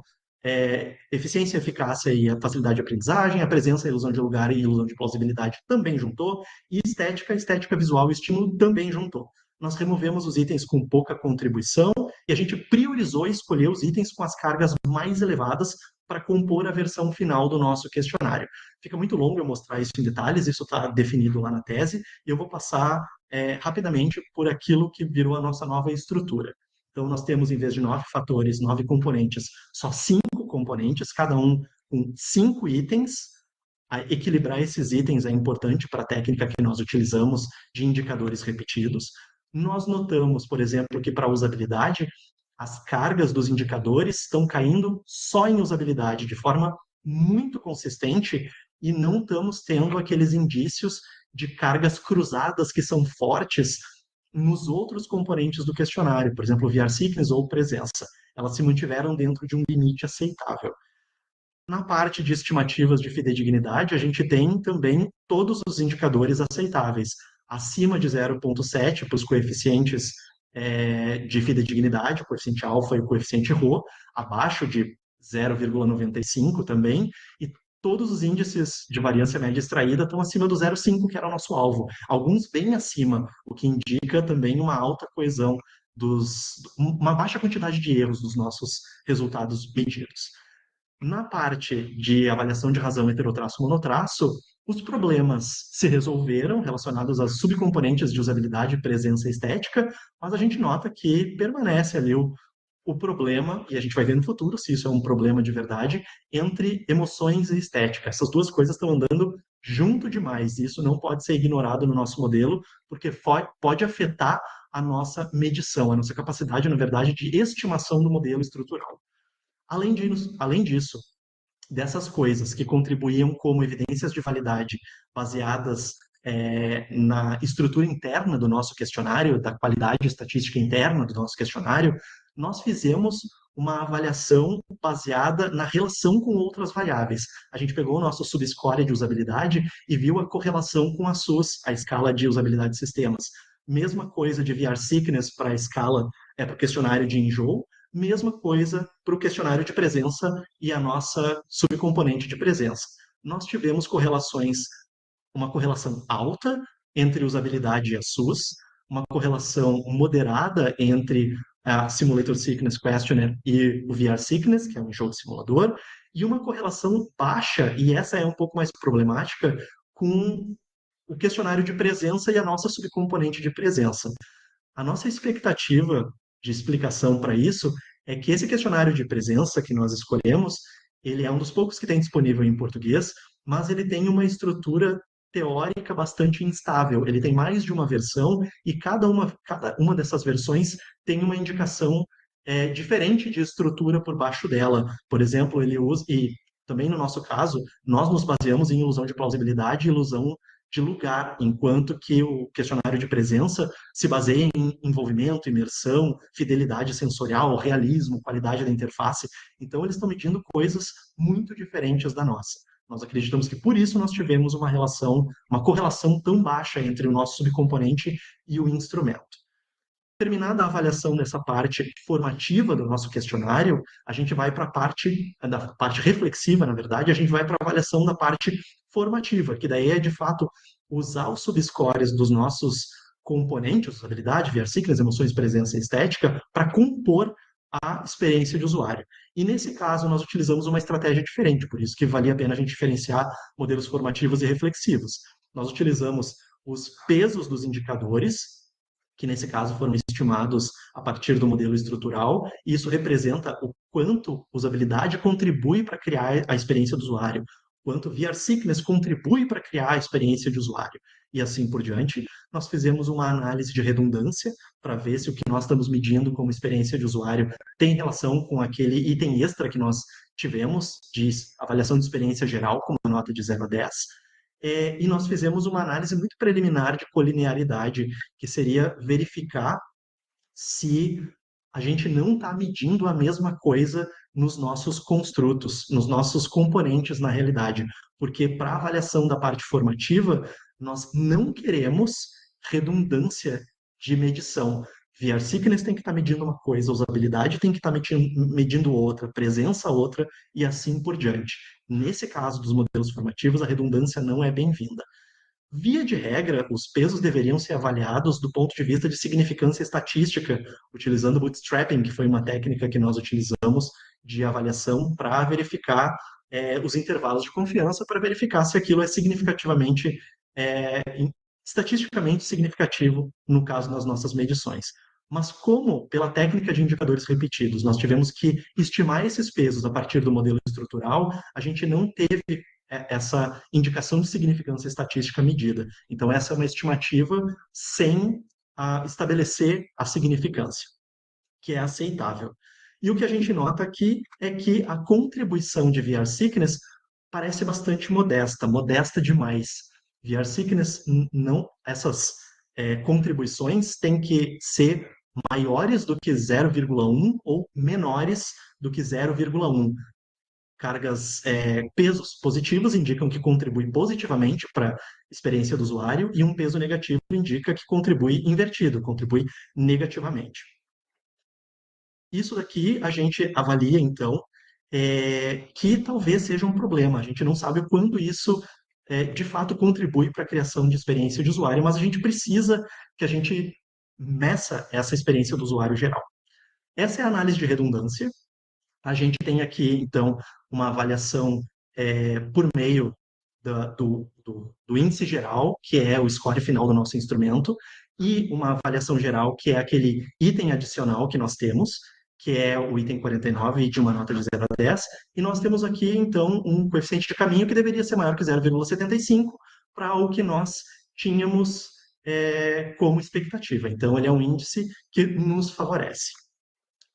eficiência, eficácia e a facilidade de aprendizagem, a presença, a ilusão de lugar e a ilusão de plausibilidade também juntou, e estética visual e estímulo também juntou. Nós removemos os itens com pouca contribuição e a gente priorizou e escolheu os itens com as cargas mais elevadas para compor a versão final do nosso questionário. Fica muito longo eu mostrar isso em detalhes, isso está definido lá na tese, e eu vou passar rapidamente por aquilo que virou a nossa nova estrutura. Então, nós temos, em vez de 9 fatores, 9 componentes, só 5 componentes, cada um com 5 itens. Equilibrar esses itens é importante para a técnica que nós utilizamos de indicadores repetidos. Nós notamos, por exemplo, que para usabilidade, as cargas dos indicadores estão caindo só em usabilidade, de forma muito consistente, e não estamos tendo aqueles indícios de cargas cruzadas que são fortes nos outros componentes do questionário, por exemplo, VR Sickness ou presença. Elas se mantiveram dentro de um limite aceitável. Na parte de estimativas de fidedignidade, a gente tem também todos os indicadores aceitáveis. Acima de 0,7 para os coeficientes de fidedignidade, o coeficiente alfa e o coeficiente ρ, abaixo de 0,95 também, e todos os índices de variância média extraída estão acima do 0,5, que era o nosso alvo. Alguns bem acima, o que indica também uma alta coesão uma baixa quantidade de erros dos nossos resultados medidos. Na parte de avaliação de razão heterotraço monotraço, os problemas se resolveram relacionados às subcomponentes de usabilidade, presença e estética, mas a gente nota que permanece ali o problema, e a gente vai ver no futuro se isso é um problema de verdade, entre emoções e estética. Essas duas coisas estão andando junto demais, e isso não pode ser ignorado no nosso modelo, porque pode afetar a nossa medição, a nossa capacidade, na verdade, de estimação do modelo estrutural. Além disso, dessas coisas que contribuíam como evidências de validade baseadas na estrutura interna do nosso questionário, da qualidade estatística interna do nosso questionário, nós fizemos uma avaliação baseada na relação com outras variáveis. A gente pegou o nosso subscore de usabilidade e viu a correlação com a SUS, a escala de usabilidade de sistemas. Mesma coisa de VR Sickness para a escala, para o questionário de enjoo, mesma coisa para o questionário de presença e a nossa subcomponente de presença. Nós tivemos uma correlação alta entre usabilidade e a SUS, uma correlação moderada entre a Simulator Sickness Questionnaire e o VR Sickness, que é um jogo de simulador, e uma correlação baixa, e essa é um pouco mais problemática, com o questionário de presença e a nossa subcomponente de presença. A nossa expectativa de explicação para isso é que esse questionário de presença que nós escolhemos, ele é um dos poucos que tem disponível em português, mas ele tem uma estrutura teórica bastante instável. Ele tem mais de uma versão e cada uma dessas versões tem uma indicação diferente de estrutura por baixo dela. Por exemplo, ele usa, e também no nosso caso, nós nos baseamos em ilusão de plausibilidade e ilusão de lugar, enquanto que o questionário de presença se baseia em envolvimento, imersão, fidelidade sensorial, realismo, qualidade da interface. Então, eles estão medindo coisas muito diferentes da nossa. Nós acreditamos que por isso nós tivemos uma correlação tão baixa entre o nosso subcomponente e o instrumento. Terminada a avaliação dessa parte formativa do nosso questionário, a gente vai para da parte reflexiva, na verdade, a gente vai para a avaliação da parte formativa, que daí é, de fato, usar os subscores dos nossos componentes, usabilidade, VR Sickness, emoções, presença e estética, para compor a experiência de usuário. E nesse caso, nós utilizamos uma estratégia diferente, por isso que valia a pena a gente diferenciar modelos formativos e reflexivos. Nós utilizamos os pesos dos indicadores, que nesse caso foram estimados a partir do modelo estrutural, e isso representa o quanto usabilidade contribui para criar a experiência do usuário, quanto VR Sickness contribui para criar a experiência de usuário, e assim por diante. Nós fizemos uma análise de redundância para ver se o que nós estamos medindo como experiência de usuário tem relação com aquele item extra que nós tivemos de avaliação de experiência geral, com uma nota de 0 a 10, e nós fizemos uma análise muito preliminar de colinearidade, que seria verificar se a gente não está medindo a mesma coisa nos nossos construtos, nos nossos componentes na realidade. Porque para a avaliação da parte formativa, nós não queremos redundância de medição. VR Sickness tem que estar medindo uma coisa, usabilidade tem que estar medindo outra, presença outra, e assim por diante. Nesse caso dos modelos formativos, a redundância não é bem-vinda. Via de regra, os pesos deveriam ser avaliados do ponto de vista de significância estatística, utilizando bootstrapping, que foi uma técnica que nós utilizamos de avaliação para verificar os intervalos de confiança, para verificar se aquilo é significativamente, é, estatisticamente significativo, no caso das nossas medições. Mas como, pela técnica de indicadores repetidos, nós tivemos que estimar esses pesos a partir do modelo estrutural, a gente não teve essa indicação de significância estatística medida. Então, essa é uma estimativa sem estabelecer a significância, que é aceitável. E o que a gente nota aqui é que a contribuição de VR Sickness parece bastante modesta, modesta demais. VR Sickness, não, essas contribuições têm que ser maiores do que 0,1 ou menores do que 0,1. Cargas, pesos positivos indicam que contribui positivamente para a experiência do usuário e um peso negativo indica que contribui invertido, contribui negativamente. Isso daqui a gente avalia, então, que talvez seja um problema. A gente não sabe o quanto isso, de fato, contribui para a criação de experiência de usuário, mas a gente precisa que a gente meça essa experiência do usuário geral. Essa é a análise de redundância. A gente tem aqui, então, uma avaliação por meio do índice geral, que é o score final do nosso instrumento, e uma avaliação geral, que é aquele item adicional que nós temos, que é o item 49, de uma nota de 0 a 10, e nós temos aqui, então, um coeficiente de caminho que deveria ser maior que 0,75 para o que nós tínhamos como expectativa. Então, ele é um índice que nos favorece.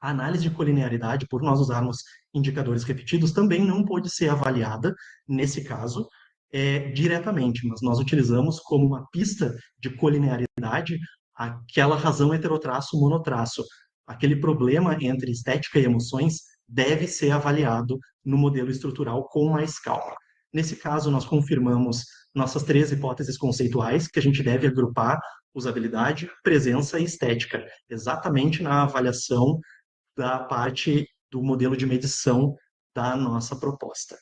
A análise de colinearidade, por nós usarmos indicadores repetidos, também não pode ser avaliada, nesse caso, diretamente, mas nós utilizamos como uma pista de colinearidade aquela razão heterotraço-monotraço. Aquele problema entre estética e emoções deve ser avaliado no modelo estrutural com mais calma. Nesse caso, nós confirmamos nossas 3 hipóteses conceituais, que a gente deve agrupar usabilidade, presença e estética, exatamente na avaliação da parte do modelo de medição da nossa proposta.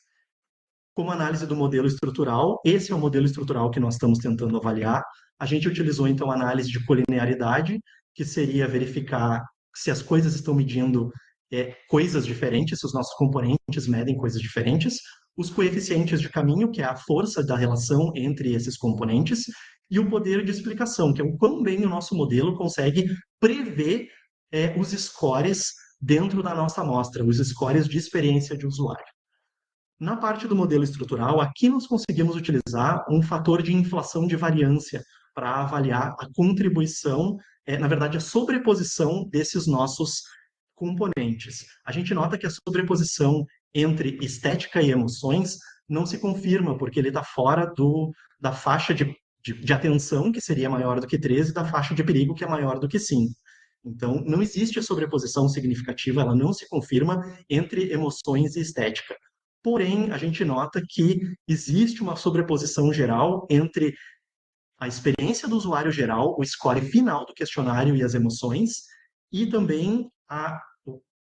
Como análise do modelo estrutural, esse é o modelo estrutural que nós estamos tentando avaliar. A gente utilizou, então, análise de colinearidade, que seria verificar se as coisas estão medindo coisas diferentes, se os nossos componentes medem coisas diferentes, os coeficientes de caminho, que é a força da relação entre esses componentes, e o poder de explicação, que é o quão bem o nosso modelo consegue prever os scores dentro da nossa amostra, os scores de experiência de usuário. Na parte do modelo estrutural, aqui nós conseguimos utilizar um fator de inflação de variância para avaliar a contribuição, na verdade, a sobreposição desses nossos componentes. A gente nota que a sobreposição entre estética e emoções não se confirma, porque ele está fora da faixa de atenção, que seria maior do que 13, e da faixa de perigo, que é maior do que 5. Então, não existe a sobreposição significativa, ela não se confirma entre emoções e estética. Porém, a gente nota que existe uma sobreposição geral entre a experiência do usuário geral, o score final do questionário e as emoções, e também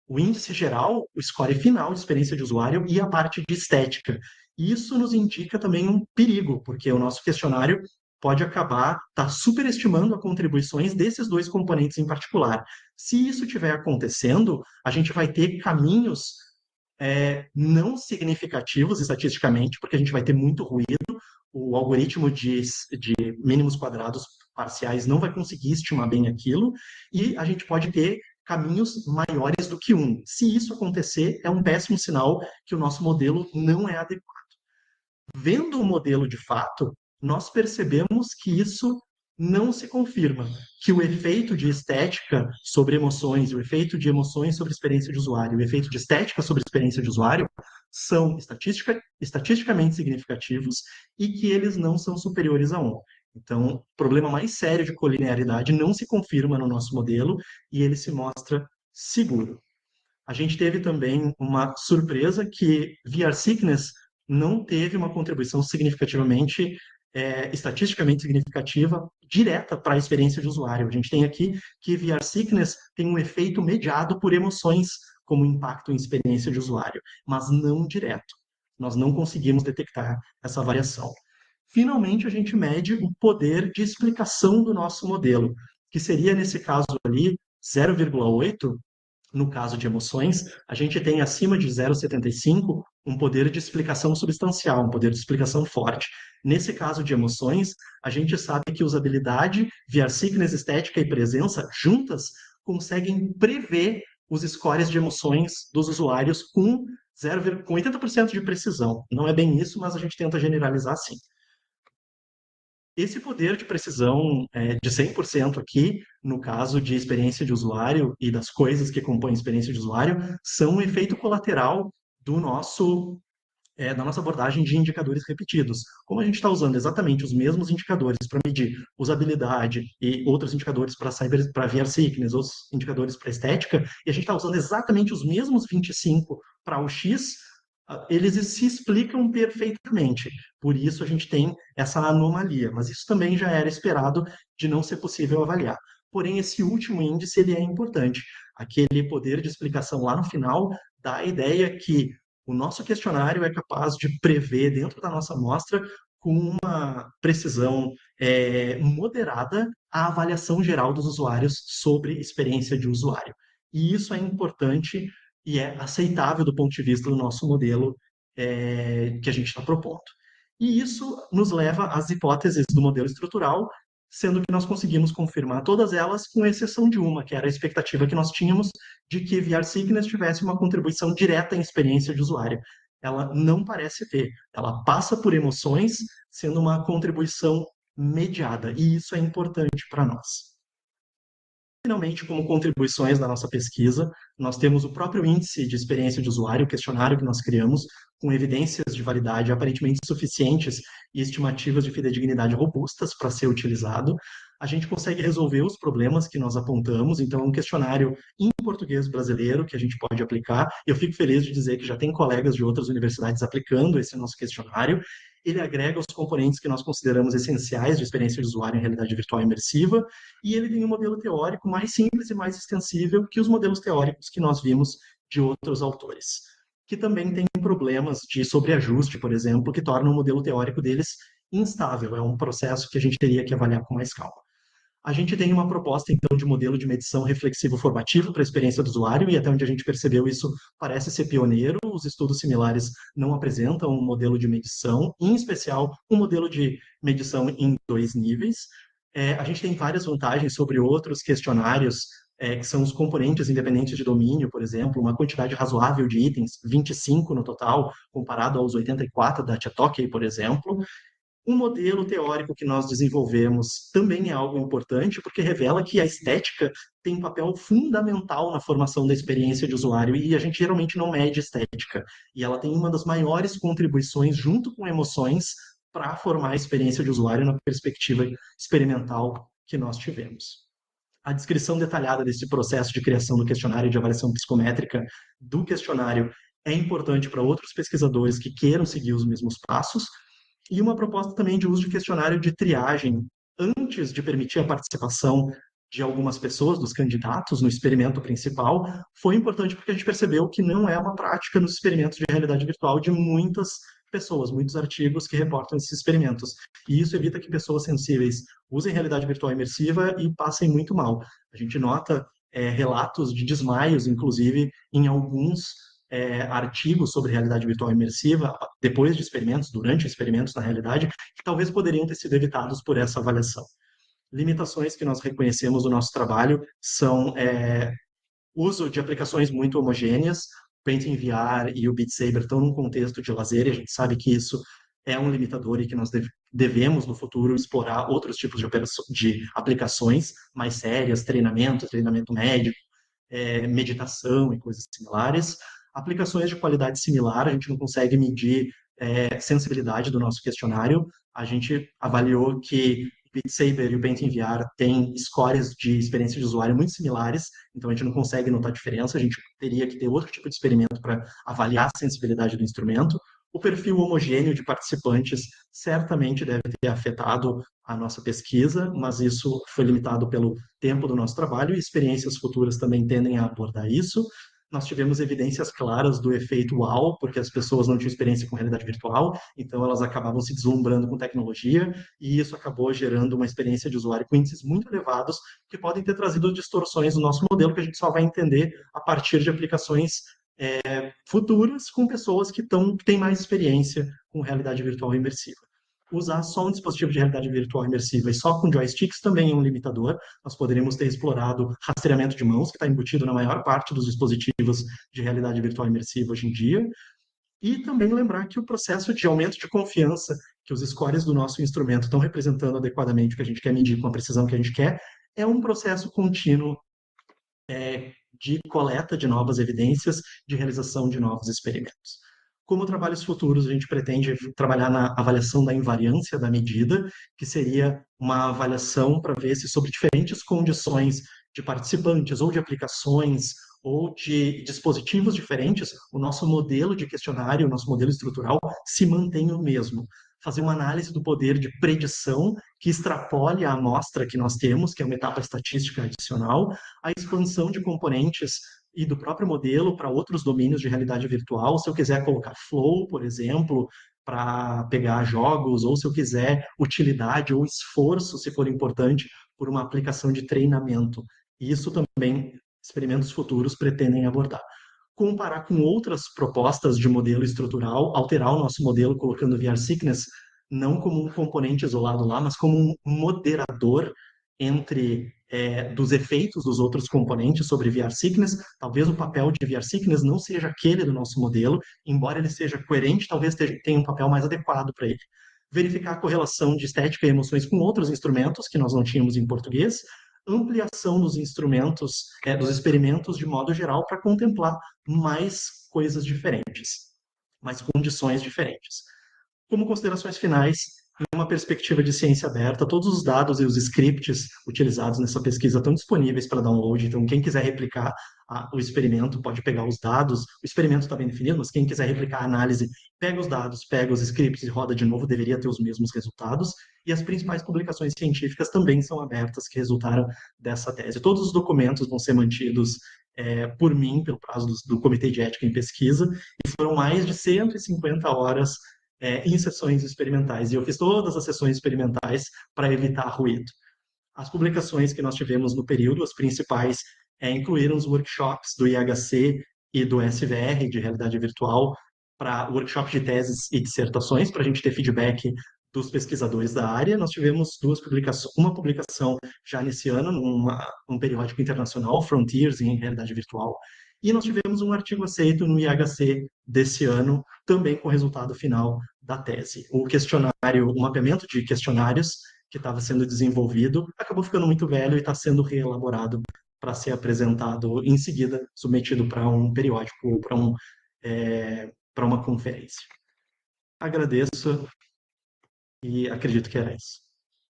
o índice geral, o score final de experiência de usuário e a parte de estética. Isso nos indica também um perigo, porque o nosso questionário pode acabar superestimando as contribuições desses 2 componentes em particular. Se isso estiver acontecendo, a gente vai ter caminhos não significativos estatisticamente, porque a gente vai ter muito ruído, o algoritmo de mínimos quadrados parciais não vai conseguir estimar bem aquilo, e a gente pode ter caminhos maiores do que um. Se isso acontecer, é um péssimo sinal que o nosso modelo não é adequado. Vendo o modelo de fato, nós percebemos que isso não se confirma, que o efeito de estética sobre emoções, o efeito de emoções sobre experiência de usuário, o efeito de estética sobre experiência de usuário são estatisticamente significativos e que eles não são superiores a 1. Então, o problema mais sério de colinearidade não se confirma no nosso modelo e ele se mostra seguro. A gente teve também uma surpresa que VR Sickness não teve uma contribuição significativamente, estatisticamente significativa, direta para a experiência de usuário. A gente tem aqui que VR Sickness tem um efeito mediado por emoções como impacto em experiência de usuário, mas não direto. Nós não conseguimos detectar essa variação. Finalmente, a gente mede o poder de explicação do nosso modelo, que seria, nesse caso ali, 0,8. No caso de emoções, a gente tem acima de 0,75 um poder de explicação substancial, um poder de explicação forte. Nesse caso de emoções, a gente sabe que usabilidade, VR Sickness, estética e presença juntas conseguem prever os scores de emoções dos usuários com 80% de precisão. Não é bem isso, mas a gente tenta generalizar assim. Esse poder de precisão de 100% aqui, no caso de experiência de usuário e das coisas que compõem a experiência de usuário, são um efeito colateral do nosso da nossa abordagem de indicadores repetidos. Como a gente está usando exatamente os mesmos indicadores para medir usabilidade e outros indicadores para VR sickness, outros indicadores para estética, e a gente está usando exatamente os mesmos 25 para o X, eles se explicam perfeitamente. Por isso a gente tem essa anomalia, mas isso também já era esperado de não ser possível avaliar. Porém, esse último índice ele é importante. Aquele poder de explicação lá no final dá a ideia que o nosso questionário é capaz de prever dentro da nossa amostra com uma precisão moderada a avaliação geral dos usuários sobre experiência de usuário. E isso é importante e é aceitável do ponto de vista do nosso modelo que a gente está propondo. E isso nos leva às hipóteses do modelo estrutural, sendo que nós conseguimos confirmar todas elas, com exceção de uma, que era a expectativa que nós tínhamos de que VR Sickness tivesse uma contribuição direta em experiência de usuário. Ela não parece ter. Ela passa por emoções, sendo uma contribuição mediada, e isso é importante para nós. Finalmente, como contribuições da nossa pesquisa, nós temos o próprio índice de experiência de usuário, o questionário que nós criamos, com evidências de validade aparentemente suficientes e estimativas de fidedignidade robustas para ser utilizado. A gente consegue resolver os problemas que nós apontamos, então é um questionário em português brasileiro que a gente pode aplicar. Eu fico feliz de dizer que já tem colegas de outras universidades aplicando esse nosso questionário. Ele agrega os componentes que nós consideramos essenciais de experiência de usuário em realidade virtual imersiva, e ele tem um modelo teórico mais simples e mais extensível que os modelos teóricos que nós vimos de outros autores, que também tem problemas de sobreajuste, por exemplo, que tornam o modelo teórico deles instável. É um processo que a gente teria que avaliar com mais calma. A gente tem uma proposta, então, de modelo de medição reflexivo formativo para a experiência do usuário, e até onde a gente percebeu isso parece ser pioneiro. Os estudos similares não apresentam um modelo de medição, em especial um modelo de medição em 2 níveis. A gente tem várias vantagens sobre outros questionários, que são os componentes independentes de domínio, por exemplo, uma quantidade razoável de itens, 25 no total, comparado aos 84 da Chatokey, por exemplo. Um modelo teórico que nós desenvolvemos também é algo importante, porque revela que a estética tem um papel fundamental na formação da experiência de usuário, e a gente geralmente não mede estética. E ela tem uma das maiores contribuições, junto com emoções, para formar a experiência de usuário na perspectiva experimental que nós tivemos. A descrição detalhada desse processo de criação do questionário de avaliação psicométrica do questionário é importante para outros pesquisadores que queiram seguir os mesmos passos, e uma proposta também de uso de questionário de triagem antes de permitir a participação de algumas pessoas, dos candidatos, no experimento principal, foi importante porque a gente percebeu que não é uma prática nos experimentos de realidade virtual de muitas pessoas, muitos artigos que reportam esses experimentos. E isso evita que pessoas sensíveis usem realidade virtual imersiva e passem muito mal. A gente nota relatos de desmaios, inclusive, em alguns artigos sobre realidade virtual imersiva, depois de experimentos, durante experimentos na realidade, que talvez poderiam ter sido evitados por essa avaliação. Limitações que nós reconhecemos no nosso trabalho são uso de aplicações muito homogêneas. O Paint VR e o Beat Saber estão num contexto de lazer, e a gente sabe que isso é um limitador e que nós devemos, no futuro, explorar outros tipos de aplicações mais sérias, treinamento médico, meditação e coisas similares. Aplicações de qualidade similar, a gente não consegue medir sensibilidade do nosso questionário. A gente avaliou que o Beat Saber e o Paint VR têm scores de experiência de usuário muito similares, então a gente não consegue notar diferença, a gente teria que ter outro tipo de experimento para avaliar a sensibilidade do instrumento. O perfil homogêneo de participantes certamente deve ter afetado a nossa pesquisa, mas isso foi limitado pelo tempo do nosso trabalho, e experiências futuras também tendem a abordar isso. Nós tivemos evidências claras do efeito wow, porque as pessoas não tinham experiência com realidade virtual, então elas acabavam se deslumbrando com tecnologia, e isso acabou gerando uma experiência de usuário com índices muito elevados, que podem ter trazido distorções no nosso modelo, que a gente só vai entender a partir de aplicações futuras com pessoas que têm mais experiência com realidade virtual imersiva. Usar só um dispositivo de realidade virtual imersiva e só com joysticks também é um limitador. Nós poderíamos ter explorado rastreamento de mãos, que está embutido na maior parte dos dispositivos de realidade virtual imersiva hoje em dia. E também lembrar que o processo de aumento de confiança que os scores do nosso instrumento estão representando adequadamente o que a gente quer medir com a precisão que a gente quer, é um processo contínuo de coleta de novas evidências, de realização de novos experimentos. Como trabalhos futuros, a gente pretende trabalhar na avaliação da invariância da medida, que seria uma avaliação para ver se, sobre diferentes condições de participantes ou de aplicações ou de dispositivos diferentes, o nosso modelo de questionário, o nosso modelo estrutural se mantém o mesmo. Fazer uma análise do poder de predição que extrapole a amostra que nós temos, que é uma etapa estatística adicional, a expansão de componentes e do próprio modelo para outros domínios de realidade virtual. Se eu quiser colocar flow, por exemplo, para pegar jogos, ou se eu quiser utilidade ou esforço, se for importante, por uma aplicação de treinamento. Isso também experimentos futuros pretendem abordar. Comparar com outras propostas de modelo estrutural, alterar o nosso modelo colocando VR Sickness não como um componente isolado lá, mas como um moderador entre dos efeitos dos outros componentes sobre VR Sickness. Talvez o papel de VR Sickness não seja aquele do nosso modelo, embora ele seja coerente, talvez tenha um papel mais adequado para ele. Verificar a correlação de estética e emoções com outros instrumentos que nós não tínhamos em português, ampliação dos instrumentos, dos experimentos de modo geral, para contemplar mais coisas diferentes, mais condições diferentes. Como considerações finais, em uma perspectiva de ciência aberta, todos os dados e os scripts utilizados nessa pesquisa estão disponíveis para download, então quem quiser replicar o experimento pode pegar os dados, o experimento está bem definido, mas quem quiser replicar a análise, pega os dados, pega os scripts e roda de novo, deveria ter os mesmos resultados, e as principais publicações científicas também são abertas, que resultaram dessa tese. Todos os documentos vão ser mantidos por mim, pelo prazo do Comitê de Ética em Pesquisa, e foram mais de 150 horas em sessões experimentais. E eu fiz todas as sessões experimentais para evitar ruído. As publicações que nós tivemos no período, as principais, incluíram os workshops do IHC e do SVR, de realidade virtual, para workshops de teses e dissertações, para a gente ter feedback dos pesquisadores da área. Nós tivemos uma publicação já nesse ano, num periódico internacional, Frontiers em Realidade Virtual, e nós tivemos um artigo aceito no IHC desse ano, também com o resultado final da tese. O questionário, o mapeamento de questionários que estava sendo desenvolvido acabou ficando muito velho e está sendo reelaborado para ser apresentado em seguida, submetido para um periódico ou para uma conferência. Agradeço e acredito que era isso.